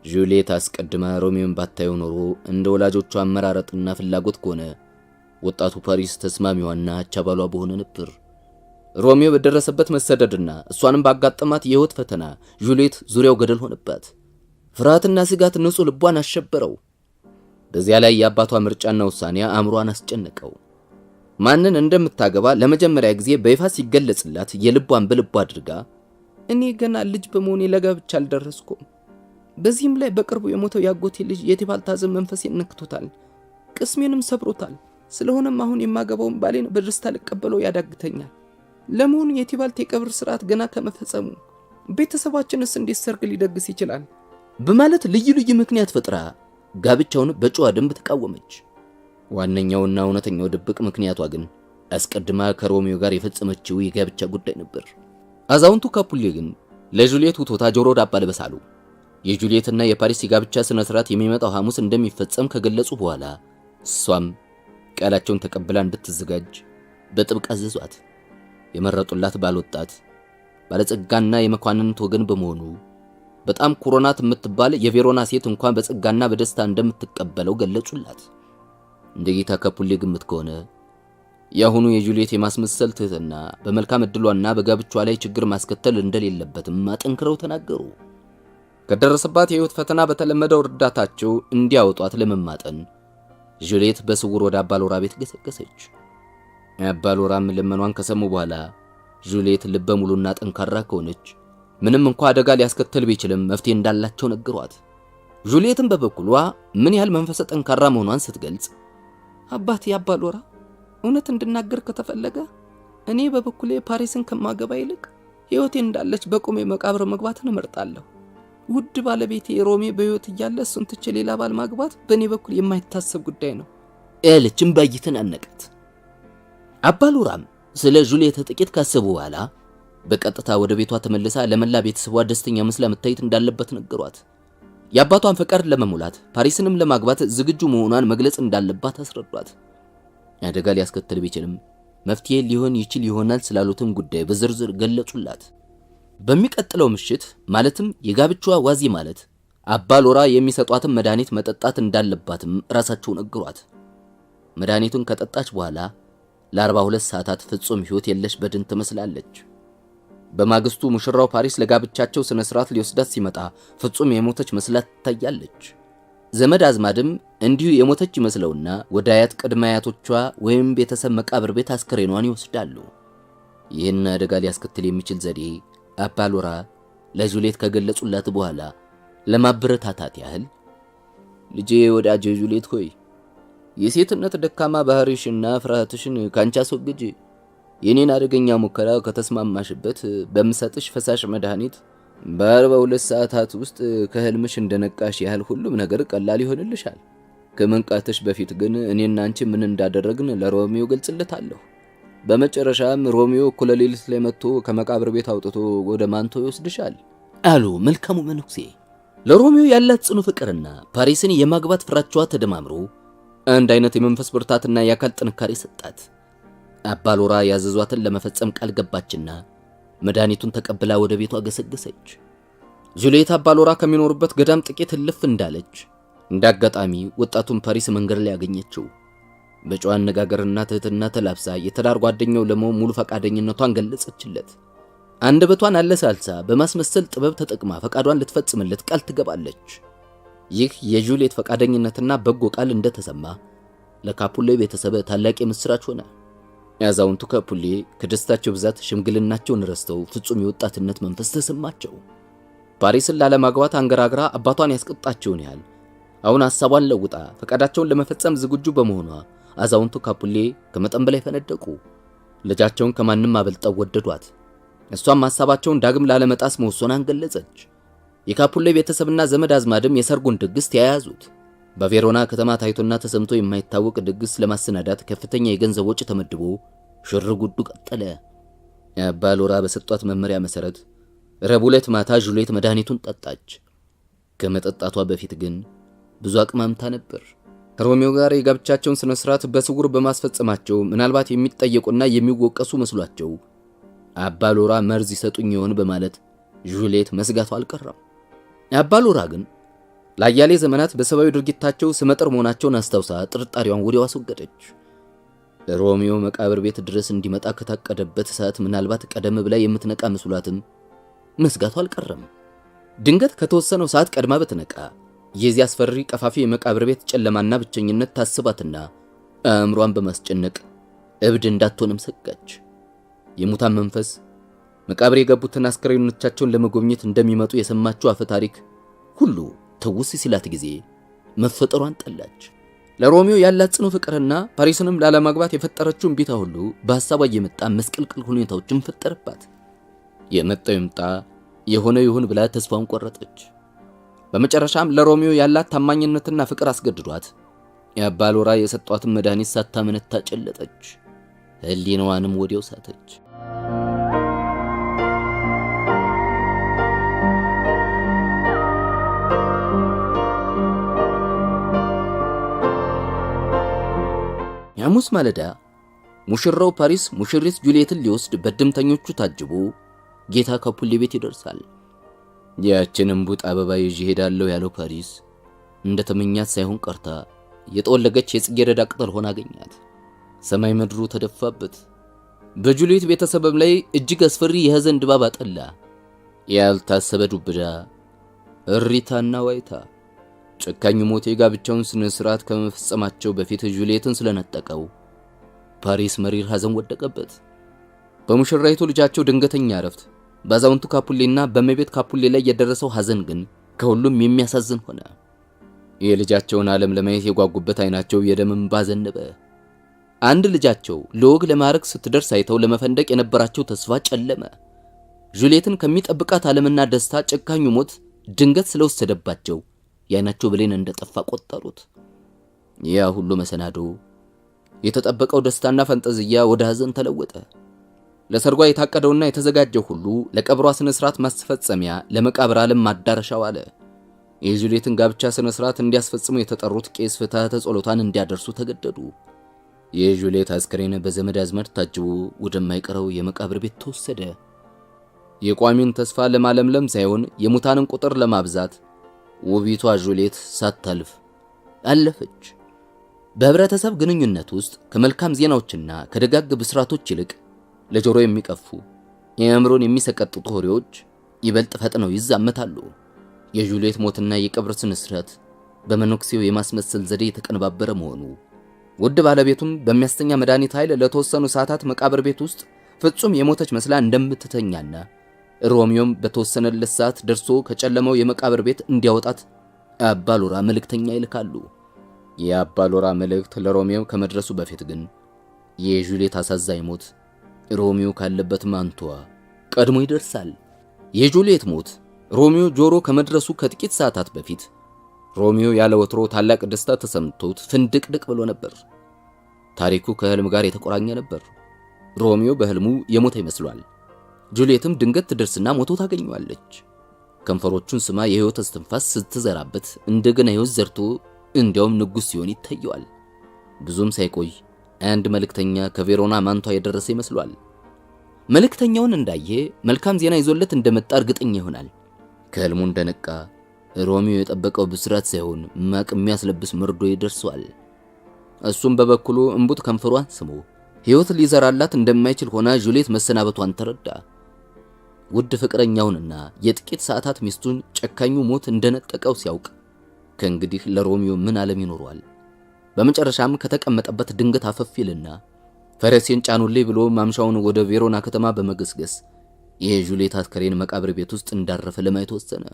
ጁልየት አስቀድማ ሮሚዮን ባታየው ኖሮ እንደ ወላጆቿ አመራረጥና ፍላጎት ከሆነ ወጣቱ ፓሪስ ተስማሚዋና አቻባሏ በሆነ ነበር። ሮሚዮ በደረሰበት መሰደድና እሷንም ባጋጠማት የህይወት ፈተና ጁልየት ዙሪያው ገደል ሆነባት። ፍርሃትና ስጋት ንጹህ ልቧን አሸበረው። በዚያ ላይ የአባቷ ምርጫና ውሳኔ አእምሯን አስጨነቀው። ማንን እንደምታገባ ለመጀመሪያ ጊዜ በይፋ ሲገለጽላት የልቧን በልቧ አድርጋ እኔ ገና ልጅ በመሆኔ ለጋብቻ አልደረስኩም። በዚህም ላይ በቅርቡ የሞተው ያጎቴ ልጅ የቲባልታዝን መንፈሴን ነክቶታል፣ ቅስሜንም ሰብሮታል። ስለሆነም አሁን የማገባውን ባሌን በደስታ ልቀበለው ያዳግተኛል። ለመሆኑ የቲባልት የቀብር ስርዓት ገና ከመፈጸሙ ቤተሰባችንስ እንዴት ሰርግ ሊደግስ ይችላል? በማለት ልዩ ልዩ ምክንያት ፈጥራ ጋብቻውን በጨዋ ደንብ ተቃወመች። ዋነኛውና እውነተኛው ድብቅ ምክንያቷ ግን አስቀድማ ከሮሚዮ ጋር የፈጸመችው የጋብቻ ጉዳይ ነበር። አዛውንቱ ካፑሌ ግን ለጁልየት ውቶታ ጆሮ ዳባ ልበሳሉ። የጁልየትና የፓሪስ የጋብቻ ስነ ስርዓት የሚመጣው ሐሙስ እንደሚፈጸም ከገለጹ በኋላ እሷም ቃላቸውን ተቀብላ እንድትዘጋጅ በጥብቅ አዘዟት። የመረጡላት ባልወጣት ባለጸጋና የመኳንንት ወገን በመሆኑ በጣም ኩሮናት የምትባል የቬሮና ሴት እንኳን በጸጋና በደስታ እንደምትቀበለው ገለጹላት። እንደ ጌታ ካፑሌ ግምት ከሆነ ያሁኑ የጁልየት የማስመሰል ትህትና በመልካም ዕድሏና በጋብቻዋ ላይ ችግር ማስከተል እንደሌለበትም አጠንክረው ተናገሩ። ከደረሰባት የህይወት ፈተና በተለመደው እርዳታቸው እንዲያወጧት ለመማጠን ጁልየት በስውር ወደ አባሎራ ቤት ገሰገሰች። አባሎራም ለመኗን ከሰሙ በኋላ ጁልየት ልበ ሙሉና ጠንካራ ከሆነች ምንም እንኳን አደጋ ሊያስከተል ቢችልም መፍትሄ እንዳላቸው ነገሯት። ጁልየትን በበኩሏ ምን ያህል መንፈሰ ጠንካራ መሆኗን ስትገልጽ አባቴ አባሎራ፣ እውነት እንድናገር ከተፈለገ እኔ በበኩሌ ፓሪስን ከማገባ ይልቅ ህይወቴ እንዳለች በቁሜ መቃብር መግባትን እመርጣለሁ። ውድ ባለቤቴ ሮሜ በህይወት እያለ እሱን ትቼ ሌላ ባል ማግባት በእኔ በኩል የማይታሰብ ጉዳይ ነው ያለችም ባይተን አነቃት። አባሎራም ስለ ጁልየት ጥቂት ካሰቡ በኋላ በቀጥታ ወደ ቤቷ ተመልሳ ለመላ ቤተሰቧ ደስተኛ መስላ መታየት እንዳለበት ነገሯት። የአባቷን ፈቃድ ለመሙላት ፓሪስንም ለማግባት ዝግጁ መሆኗን መግለጽ እንዳለባት አስረዷት። አደጋ ሊያስከትል ቢችልም መፍትሄ ሊሆን ይችል ይሆናል ስላሉትም ጉዳይ በዝርዝር ገለጹላት። በሚቀጥለው ምሽት ማለትም የጋብቻዋ ዋዜ ማለት አባ ሎራ የሚሰጧትን መድኃኒት መጠጣት እንዳለባትም ራሳቸው ነገሯት። መድኃኒቱን ከጠጣች በኋላ ለ42 ሰዓታት ፍጹም ሕይወት የለሽ በድን ትመስላለች። በማግስቱ ሙሽራው ፓሪስ ለጋብቻቸው ስነ ስርዓት ሊወስዳት ሲመጣ ፍጹም የሞተች መስላ ትታያለች። ዘመድ አዝማድም እንዲሁ የሞተች ይመስለውና ወደ አያት ቅድመ አያቶቿ ወይም ቤተሰብ መቃብር ቤት አስከሬኗን ይወስዳሉ። ይህን አደጋ ሊያስከትል የሚችል ዘዴ አባ ሎራ ለጁልየት ከገለጹላት በኋላ ለማበረታታት ያህል ልጄ ወዳጄ ጁልየት ሆይ የሴትነት ደካማ ባህሪሽና ፍርሃትሽን ካንቺ አስወግጂ። የኔን አደገኛ ሙከራ ከተስማማሽበት በምሰጥሽ ፈሳሽ መድኃኒት በ42 ሰዓታት ውስጥ ከህልምሽ እንደነቃሽ ያህል ሁሉም ነገር ቀላል ይሆንልሻል። ከመንቃትሽ በፊት ግን እኔና አንቺ ምን እንዳደረግን ለሮሚዮ ገልጽለታለሁ። በመጨረሻም ሮሚዮ እኩለ ሌሊት ላይ መጥቶ ከመቃብር ቤት አውጥቶ ወደ ማንቶ ይወስድሻል አሉ መልካሙ መነኩሴ። ለሮሚዮ ያላት ጽኑ ፍቅርና ፓሪስን የማግባት ፍራቻዋ ተደማምሮ አንድ አይነት የመንፈስ ብርታትና የአካል ጥንካሬ ሰጣት። አባ ሎራ ያዘዟትን ለመፈጸም ቃል ገባችና መድኃኒቱን ተቀብላ ወደ ቤቷ ገሰገሰች። ጁልየት አባ ሎራ ከሚኖሩበት ገዳም ጥቂት እልፍ እንዳለች እንዳጋጣሚ ወጣቱን ፓሪስ መንገድ ላይ ያገኘችው። በጨዋ አነጋገርና ትህትና ተላብሳ የትዳር ጓደኛው ለመሆን ሙሉ ፈቃደኝነቷን ገለጸችለት። አንደበቷን አለሳልሳ በማስመሰል ጥበብ ተጠቅማ ፈቃዷን ልትፈጽምለት ቃል ትገባለች። ይህ የጁልየት ፈቃደኝነትና በጎ ቃል እንደተሰማ ለካፑሌ ቤተሰብ ታላቅ የምስራች ሆነ። ያዛውንቱ ካፑሌ ከደስታቸው ብዛት ሽምግልናቸውን ረስተው ፍጹም የወጣትነት መንፈስ ተሰማቸው። ፓሪስን ላለማግባት አንገራግራ አባቷን ያስቀጣቸውን ያህል አሁን ሐሳቧን ለውጣ ፈቃዳቸውን ለመፈጸም ዝግጁ በመሆኗ አዛውንቱ ካፑሌ ከመጠን በላይ ፈነደቁ። ልጃቸውን ከማንም አበልጠው ወደዷት። እሷም ሐሳባቸውን ዳግም ላለመጣስ መወሰኗን ገለጸች። የካፑሌ ቤተሰብና ዘመድ አዝማድም የሰርጉን ድግስ ተያያዙት። በቬሮና ከተማ ታይቶና ተሰምቶ የማይታወቅ ድግስ ለማሰናዳት ከፍተኛ የገንዘብ ወጪ ተመድቦ ሽር ጉዱ ቀጠለ። አባ ሎራ በሰጧት መመሪያ መሰረት ረቡዕ ዕለት ማታ ጁልየት መድኃኒቱን ጠጣች። ከመጠጣቷ በፊት ግን ብዙ አቅማምታ ነበር። ከሮሚዮ ጋር የጋብቻቸውን ስነ ስርዓት በስውር በማስፈጸማቸው ምናልባት የሚጠየቁና የሚወቀሱ መስሏቸው አባ ሎራ መርዝ ይሰጡኝ ይሆን በማለት ጁልየት መስጋቷ አልቀረም። አባ ሎራ ግን ለአያሌ ዘመናት በሰብአዊ ድርጊታቸው ስመጥር መሆናቸውን አስታውሳ ጥርጣሬዋን ወዲያው አስወገደች። ሮሚዮ መቃብር ቤት ድረስ እንዲመጣ ከታቀደበት ሰዓት ምናልባት ቀደም ብላ የምትነቃ መስሏትም መስጋቷ አልቀረም። ድንገት ከተወሰነው ሰዓት ቀድማ በተነቃ የዚህ አስፈሪ ቀፋፊ የመቃብር ቤት ጨለማና ብቸኝነት ታስባትና አእምሯን በማስጨነቅ እብድ እንዳትሆንም ሰጋች። የሙታን መንፈስ መቃብር የገቡትን አስከሬኖቻቸውን ለመጎብኘት እንደሚመጡ የሰማችው አፈ ታሪክ ሁሉ ተውስ ሲላት ጊዜ መፈጠሯን ጠላች። ለሮሚዮ ያላት ጽኑ ፍቅርና ፓሪስንም ላለማግባት የፈጠረችው እምቢታ ሁሉ በሐሳቧ እየመጣ መስቀልቅል ሁኔታዎችን ፈጠረባት። የመጣው ይምጣ የሆነ ይሁን ብላ ተስፋውን ቆረጠች። በመጨረሻም ለሮሚዮ ያላት ታማኝነትና ፍቅር አስገድዷት የአባ ሎራ የሰጧትን መድኃኒት ሳታመነታ ጨለጠች። ህሊናዋንም ወዲያው ሳተች። ሐሙስ ማለዳ ሙሽራው ፓሪስ ሙሽሪት ጁልየትን ሊወስድ በድምተኞቹ ታጅቦ ጌታ ካፑሌ ቤት ይደርሳል። ያችን እምቡጥ አበባ ይዤ ሄዳለሁ ያለው ፓሪስ እንደተመኛት ሳይሆን ቀርታ የጠወለገች የጽጌረዳ ቅጠል ሆና አገኛት። ሰማይ ምድሩ ተደፋበት። በጁልየት ቤተሰብም ላይ እጅግ አስፈሪ የሐዘን ድባብ አጠላ። ያልታሰበ ዱብዳ፣ እሪታና ዋይታ። ጨካኙ ሞት የጋብቻውን ስነ ስርዓት ከመፈጸማቸው በፊት ጁልየትን ስለነጠቀው ፓሪስ መሪር ሐዘን ወደቀበት። በሙሽራይቱ ልጃቸው ድንገተኛ ዕረፍት በአዛውንቱ ካፑሌና በእመቤት ካፑሌ ላይ የደረሰው ሐዘን ግን ከሁሉም የሚያሳዝን ሆነ። የልጃቸውን ዓለም ለማየት የጓጉበት አይናቸው የደም እንባ ዘነበ። አንድ ልጃቸው ለወግ ለማዕረግ ስትደርስ አይተው ለመፈንደቅ የነበራቸው ተስፋ ጨለመ። ጁልየትን ከሚጠብቃት ዓለምና ደስታ ጨካኙ ሞት ድንገት ስለወሰደባቸው የዓይናቸው ብሌን እንደጠፋ ቆጠሩት። ያ ሁሉ መሰናዶ፣ የተጠበቀው ደስታና ፈንጠዝያ ወደ ሐዘን ተለወጠ። ለሰርጓ የታቀደውና የተዘጋጀው ሁሉ ለቀብሯ ስነ ስርዓት ማስፈጸሚያ ለመቃብር ዓለም ማዳረሻ ዋለ። የጁልየትን ጋብቻ ስነ ስርዓት እንዲያስፈጽሙ የተጠሩት ቄስ ፍትሐተ ጸሎታን እንዲያደርሱ ተገደዱ። የጁልየት አስከሬን በዘመድ አዝማድ ታጅቦ ወደማይቀረው የመቃብር ቤት ተወሰደ። የቋሚን ተስፋ ለማለምለም ሳይሆን የሙታንን ቁጥር ለማብዛት ውቢቷ ጁልየት ሳታልፍ አለፈች። በህብረተሰብ ግንኙነት ውስጥ ከመልካም ዜናዎችና ከደጋግ ብስራቶች ይልቅ ለጆሮ የሚቀፉ የአእምሮን የሚሰቀጥጡ ወሬዎች ይበልጥ ፈጥነው ይዛመታሉ። የጁልየት ሞትና የቀብር ስነ ስርዓት በመነኩሴው የማስመሰል ዘዴ የተቀነባበረ መሆኑ ውድ ባለቤቱም በሚያስተኛ መድኃኒት ኃይል ለተወሰኑ ሰዓታት መቃብር ቤት ውስጥ ፍጹም የሞተች መስላ እንደምትተኛና ሮሚዮም በተወሰነለት ሰዓት ደርሶ ከጨለመው የመቃብር ቤት እንዲያወጣት አባ ሎራ መልእክተኛ ይልካሉ። የአባ ሎራ መልእክት ለሮሚዮ ከመድረሱ በፊት ግን የጁልየት አሳዛኝ ሞት ሮሚዮ ካለበት ማንቷ ቀድሞ ይደርሳል። የጁልየት ሞት ሮሚዮ ጆሮ ከመድረሱ ከጥቂት ሰዓታት በፊት ሮሚዮ ያለ ወትሮ ታላቅ ደስታ ተሰምቶት ፍንድቅድቅ ብሎ ነበር። ታሪኩ ከህልም ጋር የተቆራኘ ነበር። ሮሚዮ በህልሙ የሞተ ይመስሏል። ጁልየትም ድንገት ትደርስና ሞቶ ታገኘዋለች። ከንፈሮቹን ስማ የህይወት እስትንፋስ ስትዘራበት እንደገና ህይወት ዘርቶ እንዲያውም ንጉስ ሲሆን ይታየዋል። ብዙም ሳይቆይ አንድ መልእክተኛ ከቬሮና ማንቷ የደረሰ ይመስሏል። መልእክተኛውን እንዳየ መልካም ዜና ይዞለት እንደመጣ እርግጠኛ ይሆናል። ከህልሙ እንደነቃ ሮሚዮ የጠበቀው ብስራት ሳይሆን ማቅ የሚያስለብስ መርዶ ይደርሰዋል። እሱም በበኩሉ እንቡጥ ከንፈሯን ስሞ ህይወት ሊዘራላት እንደማይችል ሆና ጁልየት መሰናበቷን ተረዳ። ውድ ፍቅረኛውንና የጥቂት ሰዓታት ሚስቱን ጨካኙ ሞት እንደነጠቀው ሲያውቅ ከእንግዲህ ለሮሚዮ ምን ዓለም ይኖረዋል? በመጨረሻም ከተቀመጠበት ድንገት አፈፊልና ፈረሴን ጫኑልኝ ብሎ ማምሻውን ወደ ቬሮና ከተማ በመገስገስ የጁልየት አስከሬን መቃብር ቤት ውስጥ እንዳረፈ ለማየት ወሰነ።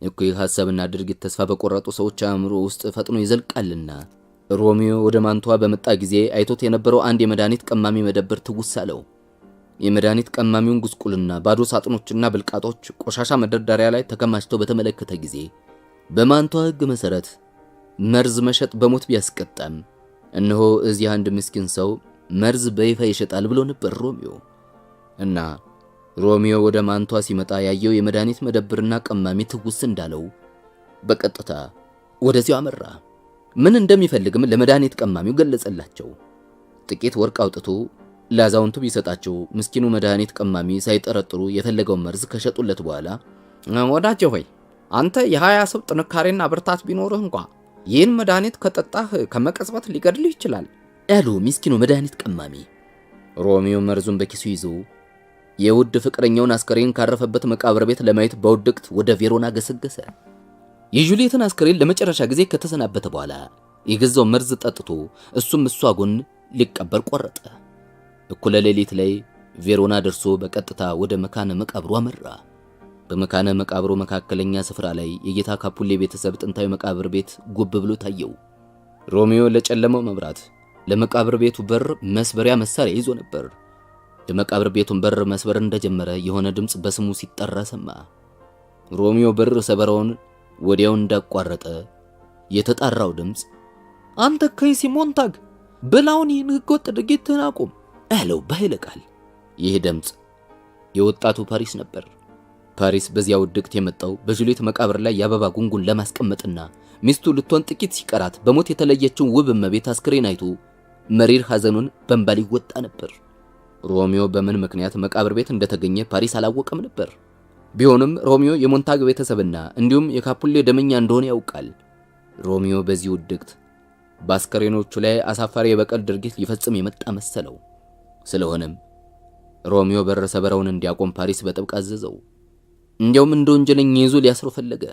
እኩይ ሐሳብና ድርጊት ተስፋ በቆረጡ ሰዎች አእምሮ ውስጥ ፈጥኖ ይዘልቃልና ሮሚዮ ወደ ማንቷ በመጣ ጊዜ አይቶት የነበረው አንድ የመድኃኒት ቀማሚ መደብር ትውስ አለው። የመድኃኒት ቀማሚውን ጉስቁልና ባዶ ሳጥኖችና ብልቃጦች ቆሻሻ መደርደሪያ ላይ ተከማችተው በተመለከተ ጊዜ በማንቷ ሕግ መሰረት መርዝ መሸጥ በሞት ቢያስቀጣም እነሆ እዚህ አንድ ምስኪን ሰው መርዝ በይፋ ይሸጣል ብሎ ነበር ሮሚዮ። እና ሮሚዮ ወደ ማንቷ ሲመጣ ያየው የመድኃኒት መደብርና ቀማሚ ትውስ እንዳለው በቀጥታ ወደዚያው አመራ። ምን እንደሚፈልግም ለመድኃኒት ቀማሚው ገለጸላቸው። ጥቂት ወርቅ አውጥቶ ለአዛውንቱ ቢሰጣቸው ምስኪኑ መድኃኒት ቀማሚ ሳይጠረጥሩ የፈለገውን መርዝ ከሸጡለት በኋላ ወዳጄ ሆይ አንተ የ20 ሰው ጥንካሬና ብርታት ቢኖርህ እንኳ ይህን መድኃኒት ከጠጣህ ከመቀጽበት ሊገድልህ ይችላል ያሉ ምስኪኑ መድኃኒት ቀማሚ። ሮሚዮ መርዙን በኪሱ ይዞ የውድ ፍቅረኛውን አስከሬን ካረፈበት መቃብር ቤት ለማየት በውድቅት ወደ ቬሮና ገሰገሰ። የጁልየትን አስከሬን ለመጨረሻ ጊዜ ከተሰናበተ በኋላ የገዛው መርዝ ጠጥቶ እሱም እሷ ጎን ሊቀበር ቆረጠ። እኩለ ሌሊት ላይ ቬሮና ደርሶ በቀጥታ ወደ መካነ መቃብሩ አመራ። በመካነ መቃብሩ መካከለኛ ስፍራ ላይ የጌታ ካፑሌ ቤተሰብ ጥንታዊ መቃብር ቤት ጉብ ብሎ ታየው። ሮሚዮ ለጨለመው መብራት ለመቃብር ቤቱ በር መስበሪያ መሳሪያ ይዞ ነበር። የመቃብር ቤቱን በር መስበር እንደጀመረ የሆነ ድምጽ በስሙ ሲጠራ ሰማ። ሮሚዮ በር ሰበራውን ወዲያው እንዳቋረጠ የተጣራው ድምጽ አንተ ከይሲ ሞንታግ በላውን ይህን ህገወጥ ድርጊትህን አቁም አለው በኃይለ ቃል። ይህ ድምጽ የወጣቱ ፓሪስ ነበር። ፓሪስ በዚያው ድቅት የመጣው በጁልየት መቃብር ላይ የአበባ ጉንጉን ለማስቀመጥና ሚስቱ ልትሆን ጥቂት ሲቀራት በሞት የተለየችውን ውብ እመቤት አስክሬን አይቶ መሪር ሐዘኑን በእንባ ሊወጣ ነበር። ሮሚዮ በምን ምክንያት መቃብር ቤት እንደተገኘ ፓሪስ አላወቀም ነበር። ቢሆንም ሮሚዮ የሞንታግ ቤተሰብና እንዲሁም የካፑሌ ደመኛ እንደሆነ ያውቃል። ሮሚዮ በዚህ ውድቅት በአስከሬኖቹ ላይ አሳፋሪ የበቀል ድርጊት ሊፈጽም የመጣ መሰለው። ስለሆነም ሮሚዮ በር ሰበራውን እንዲያቆም ፓሪስ በጥብቅ አዘዘው። እንዲያውም እንደ ወንጀለኛ ይዞ ሊያስረው ፈለገ።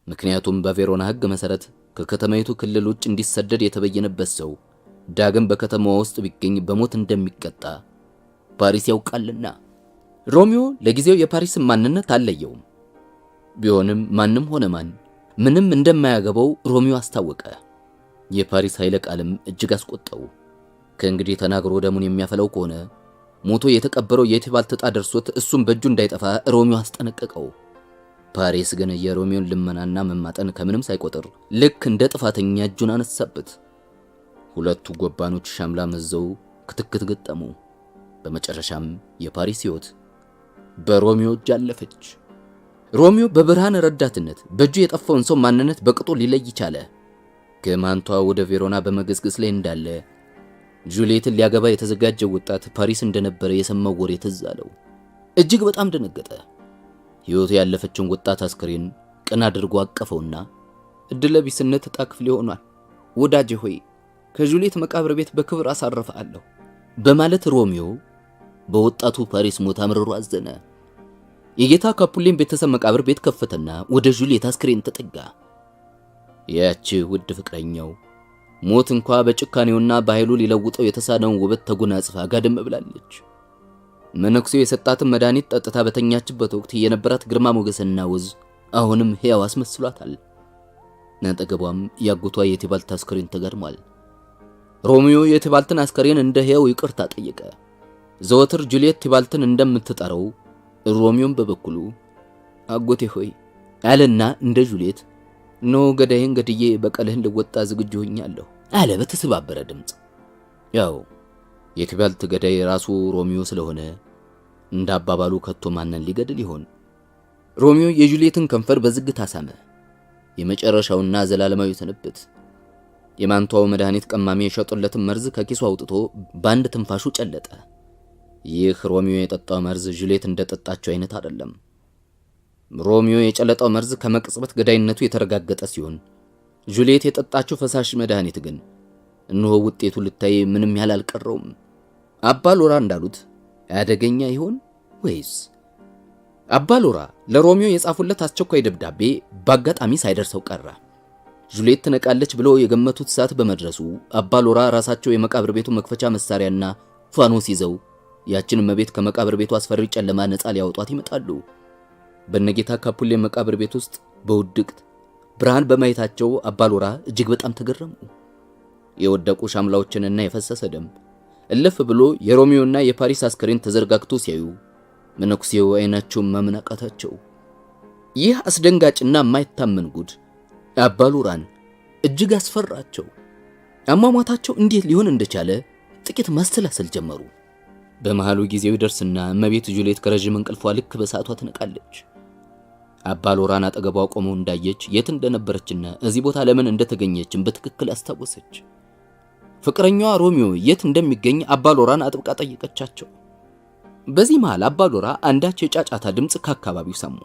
ምክንያቱም በቬሮና ሕግ መሰረት ከከተማይቱ ክልል ውጭ እንዲሰደድ የተበየነበት ሰው ዳግም በከተማዋ ውስጥ ቢገኝ በሞት እንደሚቀጣ ፓሪስ ያውቃልና። ሮሚዮ ለጊዜው የፓሪስን ማንነት አልለየውም። ቢሆንም ማንም ሆነ ማን ምንም እንደማያገባው ሮሚዮ አስታወቀ። የፓሪስ ኃይለ ቃልም እጅግ አስቆጣው። ከእንግዲህ ተናግሮ ደሙን የሚያፈላው ከሆነ ሞቶ የተቀበረው የቲባልት ዕጣ ደርሶት እሱም በእጁ እንዳይጠፋ ሮሚዮ አስጠነቀቀው። ፓሪስ ግን የሮሚዮን ልመናና መማጠን ከምንም ሳይቆጥር ልክ እንደ ጥፋተኛ እጁን አነሳበት። ሁለቱ ጎባኖች ሻምላ መዘው ክትክት ገጠሙ። በመጨረሻም የፓሪስ ሕይወት በሮሚዮ እጅ አለፈች። ሮሚዮ በብርሃን ረዳትነት በእጁ የጠፋውን ሰው ማንነት በቅጡ ሊለይ ቻለ። ከማንቷ ወደ ቬሮና በመገስገስ ላይ እንዳለ ጁልየትን ሊያገባ የተዘጋጀው ወጣት ፓሪስ እንደነበረ የሰማው ወሬ ትዝ አለው። እጅግ በጣም ደነገጠ። ሕይወቱ ያለፈችውን ወጣት አስከሬን ቀና አድርጎ አቀፈውና እድለ ቢስነት ዕጣ ክፍሌ ሆኗል። ወዳጄ ሆይ ከጁልየት መቃብር ቤት በክብር አሳርፈሃለሁ በማለት ሮሚዮ በወጣቱ ፓሪስ ሞት አምርሮ አዘነ። የጌታ ካፑሌን ቤተሰብ መቃብር ቤት ከፈተና ወደ ጁልየት አስከሬን ተጠጋ። ያቺ ውድ ፍቅረኛው ሞት እንኳ በጭካኔውና በኃይሉ ሊለውጠው የተሳነውን ውበት ተጎናጽፋ ጋደም ብላለች። መነኩሴው የሰጣትን መድኃኒት ጠጥታ በተኛችበት ወቅት የነበራት ግርማ ሞገስና ውዝ አሁንም ሕያው አስመስሏታል። አጠገቧም ያጎቷ የቲባልት አስከሬን ተጋድሟል። ሮሚዮ የቲባልትን አስከሬን እንደ ሕያው ይቅርታ ጠየቀ። ዘወትር ጁልየት ቲባልትን እንደምትጠራው ሮሚዮም በበኩሉ አጎቴ ሆይ አለና እንደ ጁልየት ኖ ገዳይን ገድዬ በቀልህን ልወጣ ዝግጁ ሆኛለሁ አለ በተሰባበረ ድምፅ። ያው የቲባልት ገዳይ ራሱ ሮሚዮ ስለሆነ እንደ አባባሉ ከቶ ማንን ሊገድል ይሆን? ሮሚዮ የጁልየትን ከንፈር በዝግታ ሳመ። የመጨረሻውና ዘላለማዊ ስንብት። የማንቷው መድኃኒት ቀማሚ የሸጡለትን መርዝ ከኪሱ አውጥቶ በአንድ ትንፋሹ ጨለጠ። ይህ ሮሚዮ የጠጣው መርዝ ጁልየት እንደጠጣቸው አይነት አይደለም። ሮሚዮ የጨለጠው መርዝ ከመቅጽበት ገዳይነቱ የተረጋገጠ ሲሆን ጁልየት የጠጣችው ፈሳሽ መድኃኒት ግን እነሆ ውጤቱ ልታይ ምንም ያህል አልቀረውም። አባ ሎራ እንዳሉት አደገኛ ይሆን ወይስ? አባ ሎራ ለሮሚዮ የጻፉለት አስቸኳይ ደብዳቤ በአጋጣሚ ሳይደርሰው ቀረ። ጁልየት ትነቃለች ብለው የገመቱት ሰዓት በመድረሱ አባ ሎራ ራሳቸው የመቃብር ቤቱ መክፈቻ መሳሪያና ፋኖስ ይዘው ያችን መቤት ከመቃብር ቤቱ አስፈሪ ጨለማ ነፃ ሊያወጧት ይመጣሉ። በነጌታ ካፑሌ መቃብር ቤት ውስጥ በውድቅት ብርሃን በማየታቸው አባ ሎራ እጅግ በጣም ተገረሙ። የወደቁ ሻምላዎችንና የፈሰሰ ደም እልፍ ብሎ የሮሚዮና የፓሪስ አስከሬን ተዘርጋግቶ ሲያዩ መነኩሴው አይናቸውን ማመን አቃታቸው። ይህ አስደንጋጭና የማይታመን ጉድ አባ ሎራን እጅግ አስፈራቸው። አሟሟታቸው እንዴት ሊሆን እንደቻለ ጥቂት ማስተላሰል ጀመሩ። በመሃሉ ጊዜው ይደርስና እመቤት ጁልየት ከረጅም እንቅልፏ ልክ በሰዓቷ ትነቃለች። አባ ሎራን አጠገቧ ቆመው እንዳየች የት እንደነበረችና እዚህ ቦታ ለምን እንደተገኘችም በትክክል አስታወሰች። ፍቅረኛዋ ሮሚዮ የት እንደሚገኝ አባ ሎራን አጥብቃ ጠየቀቻቸው። በዚህ መሃል አባ ሎራ አንዳች የጫጫታ ድምፅ ከአካባቢው ሰሙ።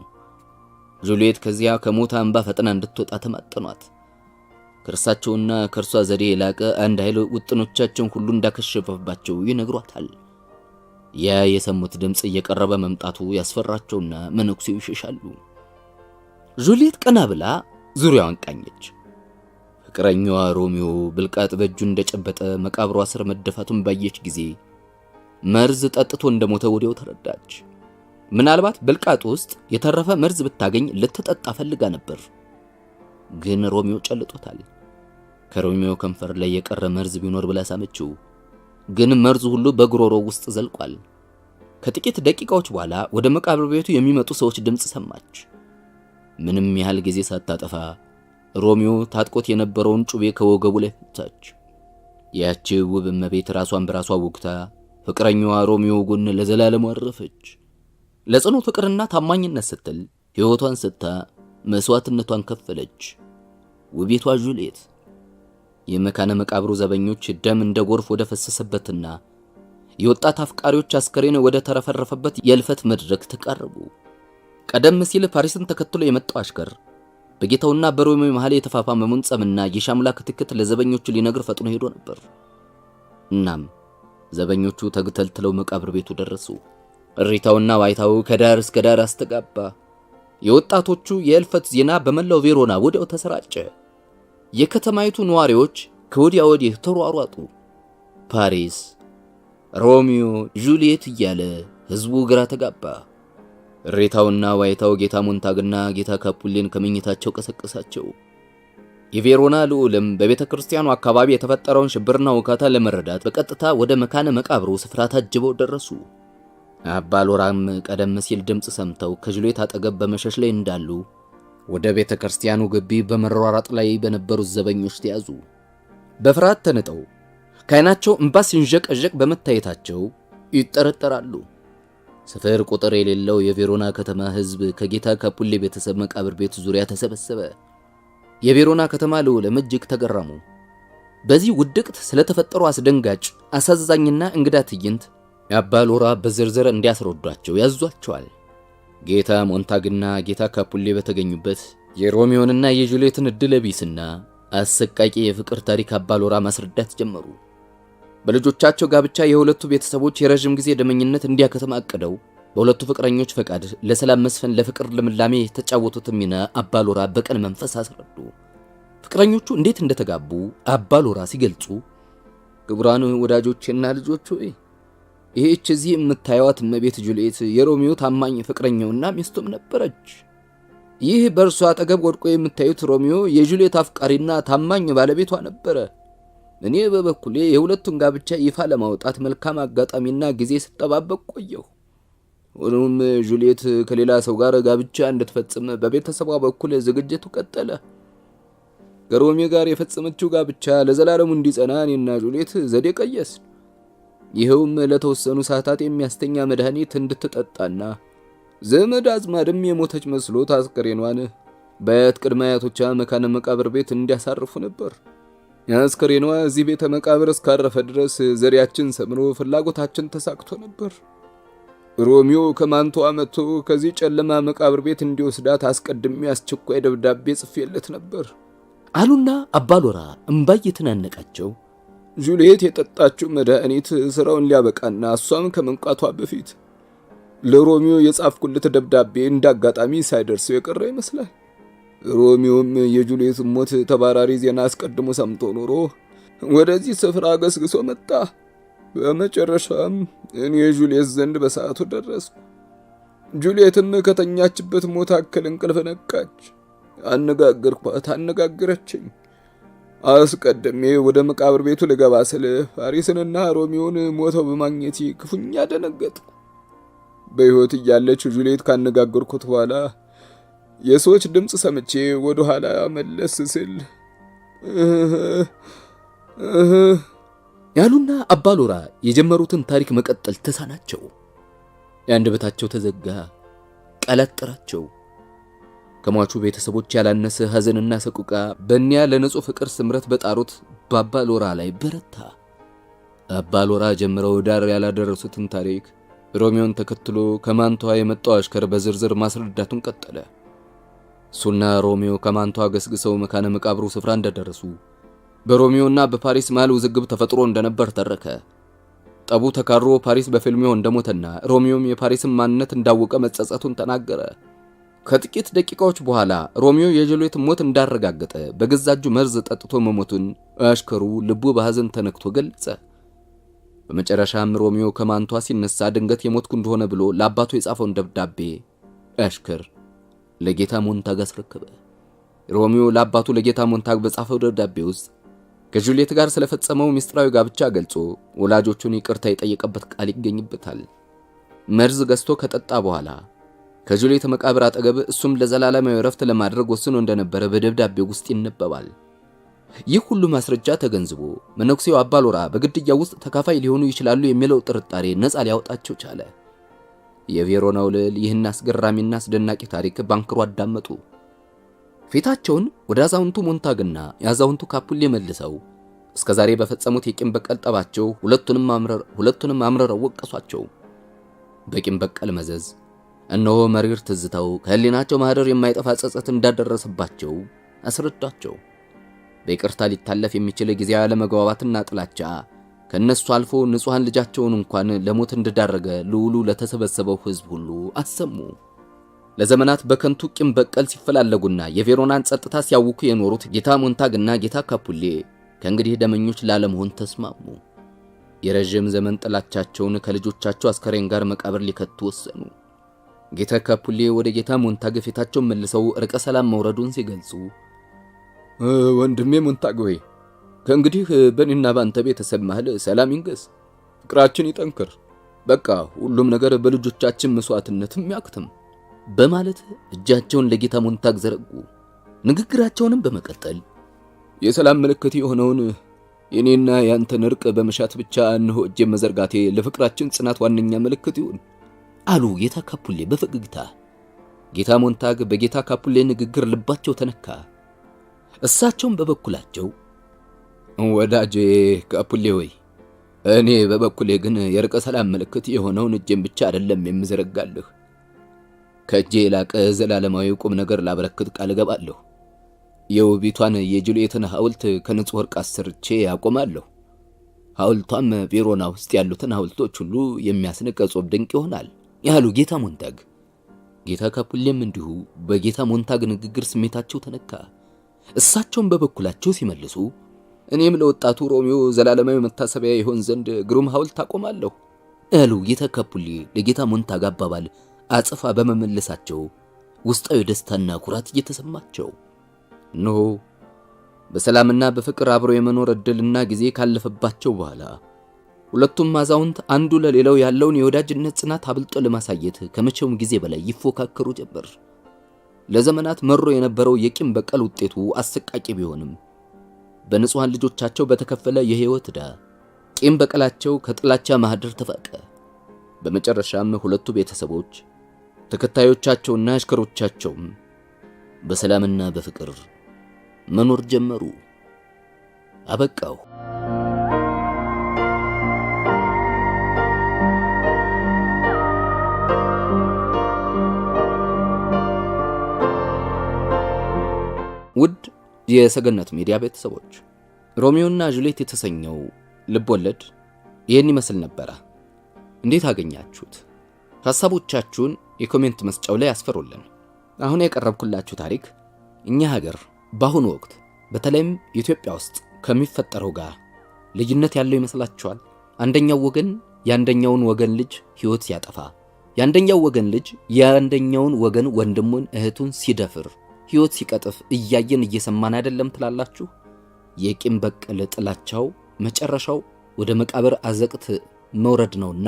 ጁልየት ከዚያ ከሞታ እንባ ፈጥና እንድትወጣ ተማጠኗት። ከእርሳቸውና ከእርሷ ዘዴ የላቀ አንድ ኃይል ውጥኖቻቸውን ሁሉ እንዳከሸፈባቸው ይነግሯታል። ያ የሰሙት ድምፅ እየቀረበ መምጣቱ ያስፈራቸውና መነኩሴው ይሸሻሉ። ጁልየት ቀና ብላ ዙሪያዋን ቃኘች። ፍቅረኛዋ ሮሚዮ ብልቃጥ በእጁ እንደጨበጠ መቃብሯ ስር መደፋቱን ባየች ጊዜ መርዝ ጠጥቶ እንደሞተ ወዲያው ተረዳች። ምናልባት ብልቃጥ ውስጥ የተረፈ መርዝ ብታገኝ ልትጠጣ ፈልጋ ነበር። ግን ሮሚዮ ጨልጦታል። ከሮሚዮ ከንፈር ላይ የቀረ መርዝ ቢኖር ብላ ሳመችው። ግን መርዙ ሁሉ በግሮሮ ውስጥ ዘልቋል። ከጥቂት ደቂቃዎች በኋላ ወደ መቃብር ቤቱ የሚመጡ ሰዎች ድምፅ ሰማች። ምንም ያህል ጊዜ ሳታጠፋ ሮሚዮ ታጥቆት የነበረውን ጩቤ ከወገቡ ላይ ፈታች። ያቺ ውብ እመቤት ራሷን በራሷ ወግታ ፍቅረኛዋ ሮሚዮ ጎን ለዘላለም አረፈች። ለጽኑ ፍቅርና ታማኝነት ስትል ሕይወቷን ሰጥታ መስዋዕትነቷን ከፈለች። ውቤቷ ጁልየት የመካነ መቃብሩ ዘበኞች ደም እንደ ጎርፍ ወደ ፈሰሰበትና የወጣት አፍቃሪዎች አስከሬን ወደ ተረፈረፈበት የልፈት መድረክ ተቃረቡ። ቀደም ሲል ፓሪስን ተከትሎ የመጣው አሽከር በጌታውና በሮሚዮ መሃል የተፋፋመውን ጸምና የሻምላ ክትክት ለዘበኞቹ ሊነግር ፈጥኖ ሄዶ ነበር። እናም ዘበኞቹ ተግተልትለው መቃብር ቤቱ ደረሱ። እሪታውና ዋይታው ከዳር እስከ ዳር አስተጋባ። የወጣቶቹ የእልፈት ዜና በመላው ቬሮና ወዲያው ተሰራጨ። የከተማይቱ ነዋሪዎች ከወዲያ ወዲህ ተሯሯጡ። ፓሪስ፣ ሮሚዮ፣ ጁልየት እያለ ህዝቡ ግራ ተጋባ። እሪታውና ዋይታው ጌታ ሞንታግና ጌታ ካፑሌን ከመኝታቸው ቀሰቀሳቸው። የቬሮና ልዑልም በቤተ ክርስቲያኑ አካባቢ የተፈጠረውን ሽብርና ውካታ ለመረዳት በቀጥታ ወደ መካነ መቃብሩ ስፍራ ታጅበው ደረሱ። አባ ሎራም ቀደም ሲል ድምፅ ሰምተው ከጁልየት አጠገብ በመሸሽ ላይ እንዳሉ ወደ ቤተ ክርስቲያኑ ግቢ በመሯሯጥ ላይ በነበሩት ዘበኞች ተያዙ። በፍርሃት ተንጠው ከዓይናቸው እንባ ሲንዠቀዠቅ በመታየታቸው ይጠረጠራሉ። ስፍር ቁጥር የሌለው የቬሮና ከተማ ህዝብ ከጌታ ካፑሌ ቤተሰብ መቃብር ቤት ዙሪያ ተሰበሰበ። የቬሮና ከተማ ልዑልም እጅግ ተገረሙ። በዚህ ውድቅት ስለተፈጠሩ አስደንጋጭ አሳዛኝና እንግዳ ትዕይንት አባ ሎራ በዝርዝር እንዲያስረዷቸው ያዟቸዋል። ጌታ ሞንታግና ጌታ ካፑሌ በተገኙበት የሮሚዮንና የጁልየትን ዕድለ ቢስና አሰቃቂ የፍቅር ታሪክ አባ ሎራ ማስረዳት ጀመሩ። በልጆቻቸው ጋብቻ የሁለቱ ቤተሰቦች የረጅም ጊዜ ደመኝነት እንዲያከተም አቅደው በሁለቱ ፍቅረኞች ፈቃድ ለሰላም መስፈን ለፍቅር ልምላሜ የተጫወቱት ሚና አባ ሎራ በቀን መንፈስ አስረዱ። ፍቅረኞቹ እንዴት እንደተጋቡ አባ ሎራ ሲገልጹ ክቡራን ወዳጆቼና ልጆች ሆይ ይህች እዚህ የምታዩት እመቤት ጁልየት የሮሚዮ ታማኝ ፍቅረኛውና ሚስቱም ነበረች። ይህ በእርሷ አጠገብ ወድቆ የምታዩት ሮሚዮ የጁልየት አፍቃሪና ታማኝ ባለቤቷ ነበረ። እኔ በበኩሌ የሁለቱን ጋብቻ ይፋ ለማውጣት መልካም አጋጣሚና ጊዜ ስጠባበቅ ቆየሁ። ሆኖም ጁልየት ከሌላ ሰው ጋር ጋብቻ እንድትፈጽም በቤተሰቧ በኩል ዝግጅቱ ቀጠለ። ከሮሚዮ ጋር የፈጸመችው ጋብቻ ለዘላለሙ እንዲጸና እኔና ጁልየት ዘዴ ቀየስን። ይኸውም ለተወሰኑ ሰዓታት የሚያስተኛ መድኃኒት እንድትጠጣና ዘመድ አዝማድም የሞተች መስሎት አስከሬኗን በአያት ቅድመ አያቶቿ መካነ መቃብር ቤት እንዲያሳርፉ ነበር። አስከሬኗ እዚህ ቤተ መቃብር እስካረፈ ድረስ ዘዴያችን ሰምሮ ፍላጎታችን ተሳክቶ ነበር። ሮሚዮ ከማንቷ መጥቶ ከዚህ ጨለማ መቃብር ቤት እንዲወስዳት አስቀድሜ አስቸኳይ ደብዳቤ ጽፌለት ነበር አሉና አባ ሎራ እምባ እየተናነቃቸው ጁልየት የጠጣችው መድኃኒት ስራውን ሊያበቃና እሷም ከመንቃቷ በፊት ለሮሚዮ የጻፍኩለት ደብዳቤ እንዳጋጣሚ ሳይደርሰው የቀረ ይመስላል። ሮሚዮም የጁልየት ሞት ተባራሪ ዜና አስቀድሞ ሰምቶ ኖሮ ወደዚህ ስፍራ ገስግሶ መጣ። በመጨረሻም እኔ ጁልየት ዘንድ በሰዓቱ ደረስኩ። ጁልየትም ከተኛችበት ሞት አክል እንቅልፍ ነቃች። አነጋገርኳት፣ አነጋገረችኝ። አስቀድሜ ወደ መቃብር ቤቱ ልገባ ስል ፓሪስንና ሮሚዮን ሞተው በማግኘቴ ክፉኛ ደነገጥኩ። በሕይወት እያለች ጁልየት ካነጋገርኩት በኋላ የሰዎች ድምፅ ሰምቼ ወደ ኋላ መለስ ስል ያሉና አባ ሎራ የጀመሩትን ታሪክ መቀጠል ተሳናቸው። የአንደበታቸው ተዘጋ፣ ቃላት ጠራቸው። ከሟቹ ቤተሰቦች ያላነሰ ሐዘንና ሰቁቃ በእኒያ ለንጹህ ፍቅር ስምረት በጣሩት በአባ ሎራ ላይ በረታ። አባ ሎራ ጀምረው ዳር ያላደረሱትን ታሪክ ሮሚዮን ተከትሎ ከማንቷ የመጣው አሽከር በዝርዝር ማስረዳቱን ቀጠለ። እሱና ሮሚዮ ከማንቷ ገስግሰው መካነ መቃብሩ ስፍራ እንደደረሱ በሮሚዮና በፓሪስ መሃል ውዝግብ ተፈጥሮ እንደነበር ተረከ። ጠቡ ተካሮ ፓሪስ በፊልሚዮ እንደሞተና ሮሚዮም የፓሪስን ማንነት እንዳወቀ መጸጸቱን ተናገረ። ከጥቂት ደቂቃዎች በኋላ ሮሚዮ የጁልየት ሞት እንዳረጋገጠ በገዛ እጁ መርዝ ጠጥቶ መሞቱን አሽከሩ ልቡ በሐዘን ተነክቶ ገለጸ። በመጨረሻም ሮሚዮ ከማንቷ ሲነሳ ድንገት የሞትኩ እንደሆነ ብሎ ለአባቱ የጻፈውን ደብዳቤ አሽከር ለጌታ ሞንታግ አስረከበ። ሮሚዮ ለአባቱ ለጌታ ሞንታግ በጻፈው ደብዳቤ ውስጥ ከጁልየት ጋር ስለፈጸመው ሚስጥራዊ ጋብቻ ገልጾ ወላጆቹን ይቅርታ የጠየቀበት ቃል ይገኝበታል። መርዝ ገዝቶ ከጠጣ በኋላ ከጁልየት መቃብር አጠገብ እሱም ለዘላለማዊ ረፍት ለማድረግ ወስኖ እንደነበረ በደብዳቤው ውስጥ ይነበባል። ይህ ሁሉ ማስረጃ ተገንዝቦ መነኩሴው አባ ሎራ በግድያው ውስጥ ተካፋይ ሊሆኑ ይችላሉ የሚለው ጥርጣሬ ነፃ ሊያወጣቸው ቻለ። የቬሮናው ልዕል ይህን አስገራሚና አስደናቂ ታሪክ ባንክሮ አዳመጡ። ፊታቸውን ወደ አዛውንቱ ሞንታግና የአዛውንቱ ካፑሌ መልሰው እስከዛሬ በፈጸሙት የቂም በቀል ጠባቸው ሁለቱንም አምረረው ወቀሷቸው። በቂም በቀል መዘዝ እነሆ መሪር ትዝታው ከህሊናቸው ማህደር የማይጠፋ ጸጸት እንዳደረሰባቸው አስረዳቸው። በይቅርታ ሊታለፍ የሚችል ጊዜያዊ አለመግባባትና ጥላቻ ከነሱ አልፎ ንጹሃን ልጃቸውን እንኳን ለሞት እንደዳረገ ልዑሉ ለተሰበሰበው ህዝብ ሁሉ አሰሙ። ለዘመናት በከንቱ ቂም በቀል ሲፈላለጉና የቬሮናን ጸጥታ ሲያውኩ የኖሩት ጌታ ሞንታግና ጌታ ካፑሌ ከእንግዲህ ደመኞች ላለመሆን ተስማሙ። የረጅም ዘመን ጥላቻቸውን ከልጆቻቸው አስከሬን ጋር መቃብር ሊከቱ ወሰኑ። ጌታ ካፑሌ ወደ ጌታ ሞንታግ ፊታቸውን መልሰው ርቀ ሰላም መውረዱን ሲገልጹ ወንድሜ ሞንታግ ሆይ ከእንግዲህ በእኔና ባንተ ቤተሰብ መሃል ሰላም ይንገስ፣ ፍቅራችን ይጠንክር፣ በቃ ሁሉም ነገር በልጆቻችን መስዋዕትነትም ያክትም በማለት እጃቸውን ለጌታ ሞንታግ ዘረጉ። ንግግራቸውንም በመቀጠል የሰላም ምልክት የሆነውን የኔና ያንተን እርቅ በመሻት ብቻ እነሆ እጄን መዘርጋቴ ለፍቅራችን ጽናት ዋነኛ ምልክት ይሁን አሉ ጌታ ካፑሌ በፈገግታ። ጌታ ሞንታግ በጌታ ካፑሌ ንግግር ልባቸው ተነካ። እሳቸውም በበኩላቸው ወዳጄ ካፑሌ ሆይ፣ እኔ በበኩሌ ግን የርቀ ሰላም ምልክት የሆነውን እጄን ብቻ አይደለም የምዘረጋልህ። ከእጄ የላቀ ዘላለማዊ ቁም ነገር ላበረክት ቃል እገባለሁ። የውቢቷን የጁልየትን ሐውልት ከንጹህ ወርቅ አሰርቼ ያቆማለሁ። ሐውልቷም ቬሮና ውስጥ ያሉትን ሐውልቶች ሁሉ የሚያስንቅ እጹብ ድንቅ ይሆናል ያሉ ጌታ ሞንታግ። ጌታ ካፑሌም እንዲሁ በጌታ ሞንታግ ንግግር ስሜታቸው ተነካ። እሳቸውም በበኩላቸው ሲመልሱ እኔም ለወጣቱ ሮሚዮ ዘላለማዊ መታሰቢያ ይሆን ዘንድ ግሩም ሐውልት አቆማለሁ ያሉ ጌታ ካፑሌ ለጌታ ሞንታግ አባባል አጽፋ በመመለሳቸው ውስጣዊ ደስታና ኩራት እየተሰማቸው ነው። በሰላምና በፍቅር አብረው የመኖር ዕድልና ጊዜ ካለፈባቸው በኋላ ሁለቱም አዛውንት አንዱ ለሌላው ያለውን የወዳጅነት ጽናት አብልጦ ለማሳየት ከመቼውም ጊዜ በላይ ይፎካከሩ ጀመር። ለዘመናት መሮ የነበረው የቂም በቀል ውጤቱ አሰቃቂ ቢሆንም በንጹሃን ልጆቻቸው በተከፈለ የሕይወት ዕዳ ቂም በቀላቸው ከጥላቻ ማህደር ተፋቀ። በመጨረሻም ሁለቱ ቤተሰቦች ተከታዮቻቸውና አሽከሮቻቸውም በሰላምና በፍቅር መኖር ጀመሩ። አበቃው። ውድ የሰገነት ሚዲያ ቤተሰቦች ሮሚዮና ጁሊየት የተሰኘው ልቦለድ ይህን ይመስል ነበር። እንዴት አገኛችሁት? ሐሳቦቻችሁን የኮሜንት መስጫው ላይ ያስፈሩልን። አሁን ያቀረብኩላችሁ ታሪክ እኛ ሀገር በአሁኑ ወቅት በተለይም ኢትዮጵያ ውስጥ ከሚፈጠረው ጋር ልዩነት ያለው ይመስላችኋል? አንደኛው ወገን የአንደኛውን ወገን ልጅ ሕይወት ሲያጠፋ፣ የአንደኛው ወገን ልጅ የአንደኛውን ወገን ወንድሙን እህቱን ሲደፍር ሕይወት ሲቀጥፍ እያየን እየሰማን አይደለም ትላላችሁ? የቂም በቀል ጥላቻው መጨረሻው ወደ መቃብር አዘቅት መውረድ ነውና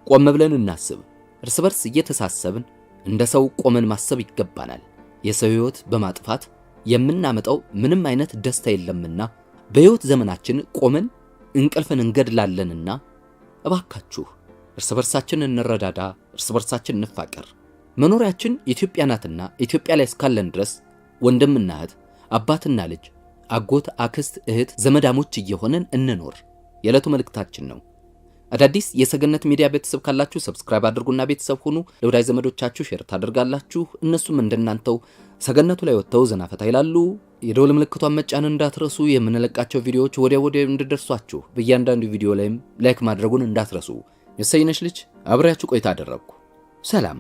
ቆም ብለን እናስብ። እርስ በርስ እየተሳሰብን እንደ ሰው ቆመን ማሰብ ይገባናል። የሰው ሕይወት በማጥፋት የምናመጣው ምንም አይነት ደስታ የለምና በሕይወት ዘመናችን ቆመን እንቅልፍን እንገድላለንና እባካችሁ እርስ በርሳችን እንረዳዳ፣ እርስ በርሳችን እንፋቀር። መኖሪያችን ኢትዮጵያ ናትና ኢትዮጵያ ላይ እስካለን ድረስ ወንድምና እህት፣ አባትና ልጅ፣ አጎት፣ አክስት፣ እህት፣ ዘመዳሞች እየሆነን እንኖር የዕለቱ መልእክታችን ነው። አዳዲስ የሰገነት ሚዲያ ቤተሰብ ካላችሁ ሰብስክራይብ አድርጉና ቤተሰብ ሁኑ። ለወዳጅ ዘመዶቻችሁ ሼር ታደርጋላችሁ። እነሱም እንደናንተው ሰገነቱ ላይ ወጥተው ዘናፈታ ይላሉ። የደወል ምልክቷን መጫን እንዳትረሱ። የምንለቃቸው ቪዲዮዎች ወዲያው እንዲደርሷችሁ በእያንዳንዱ ቪዲዮ ላይም ላይክ ማድረጉን እንዳትረሱ። የሰይነሽ ልጅ አብሬያችሁ ቆይታ አደረግኩ። ሰላም።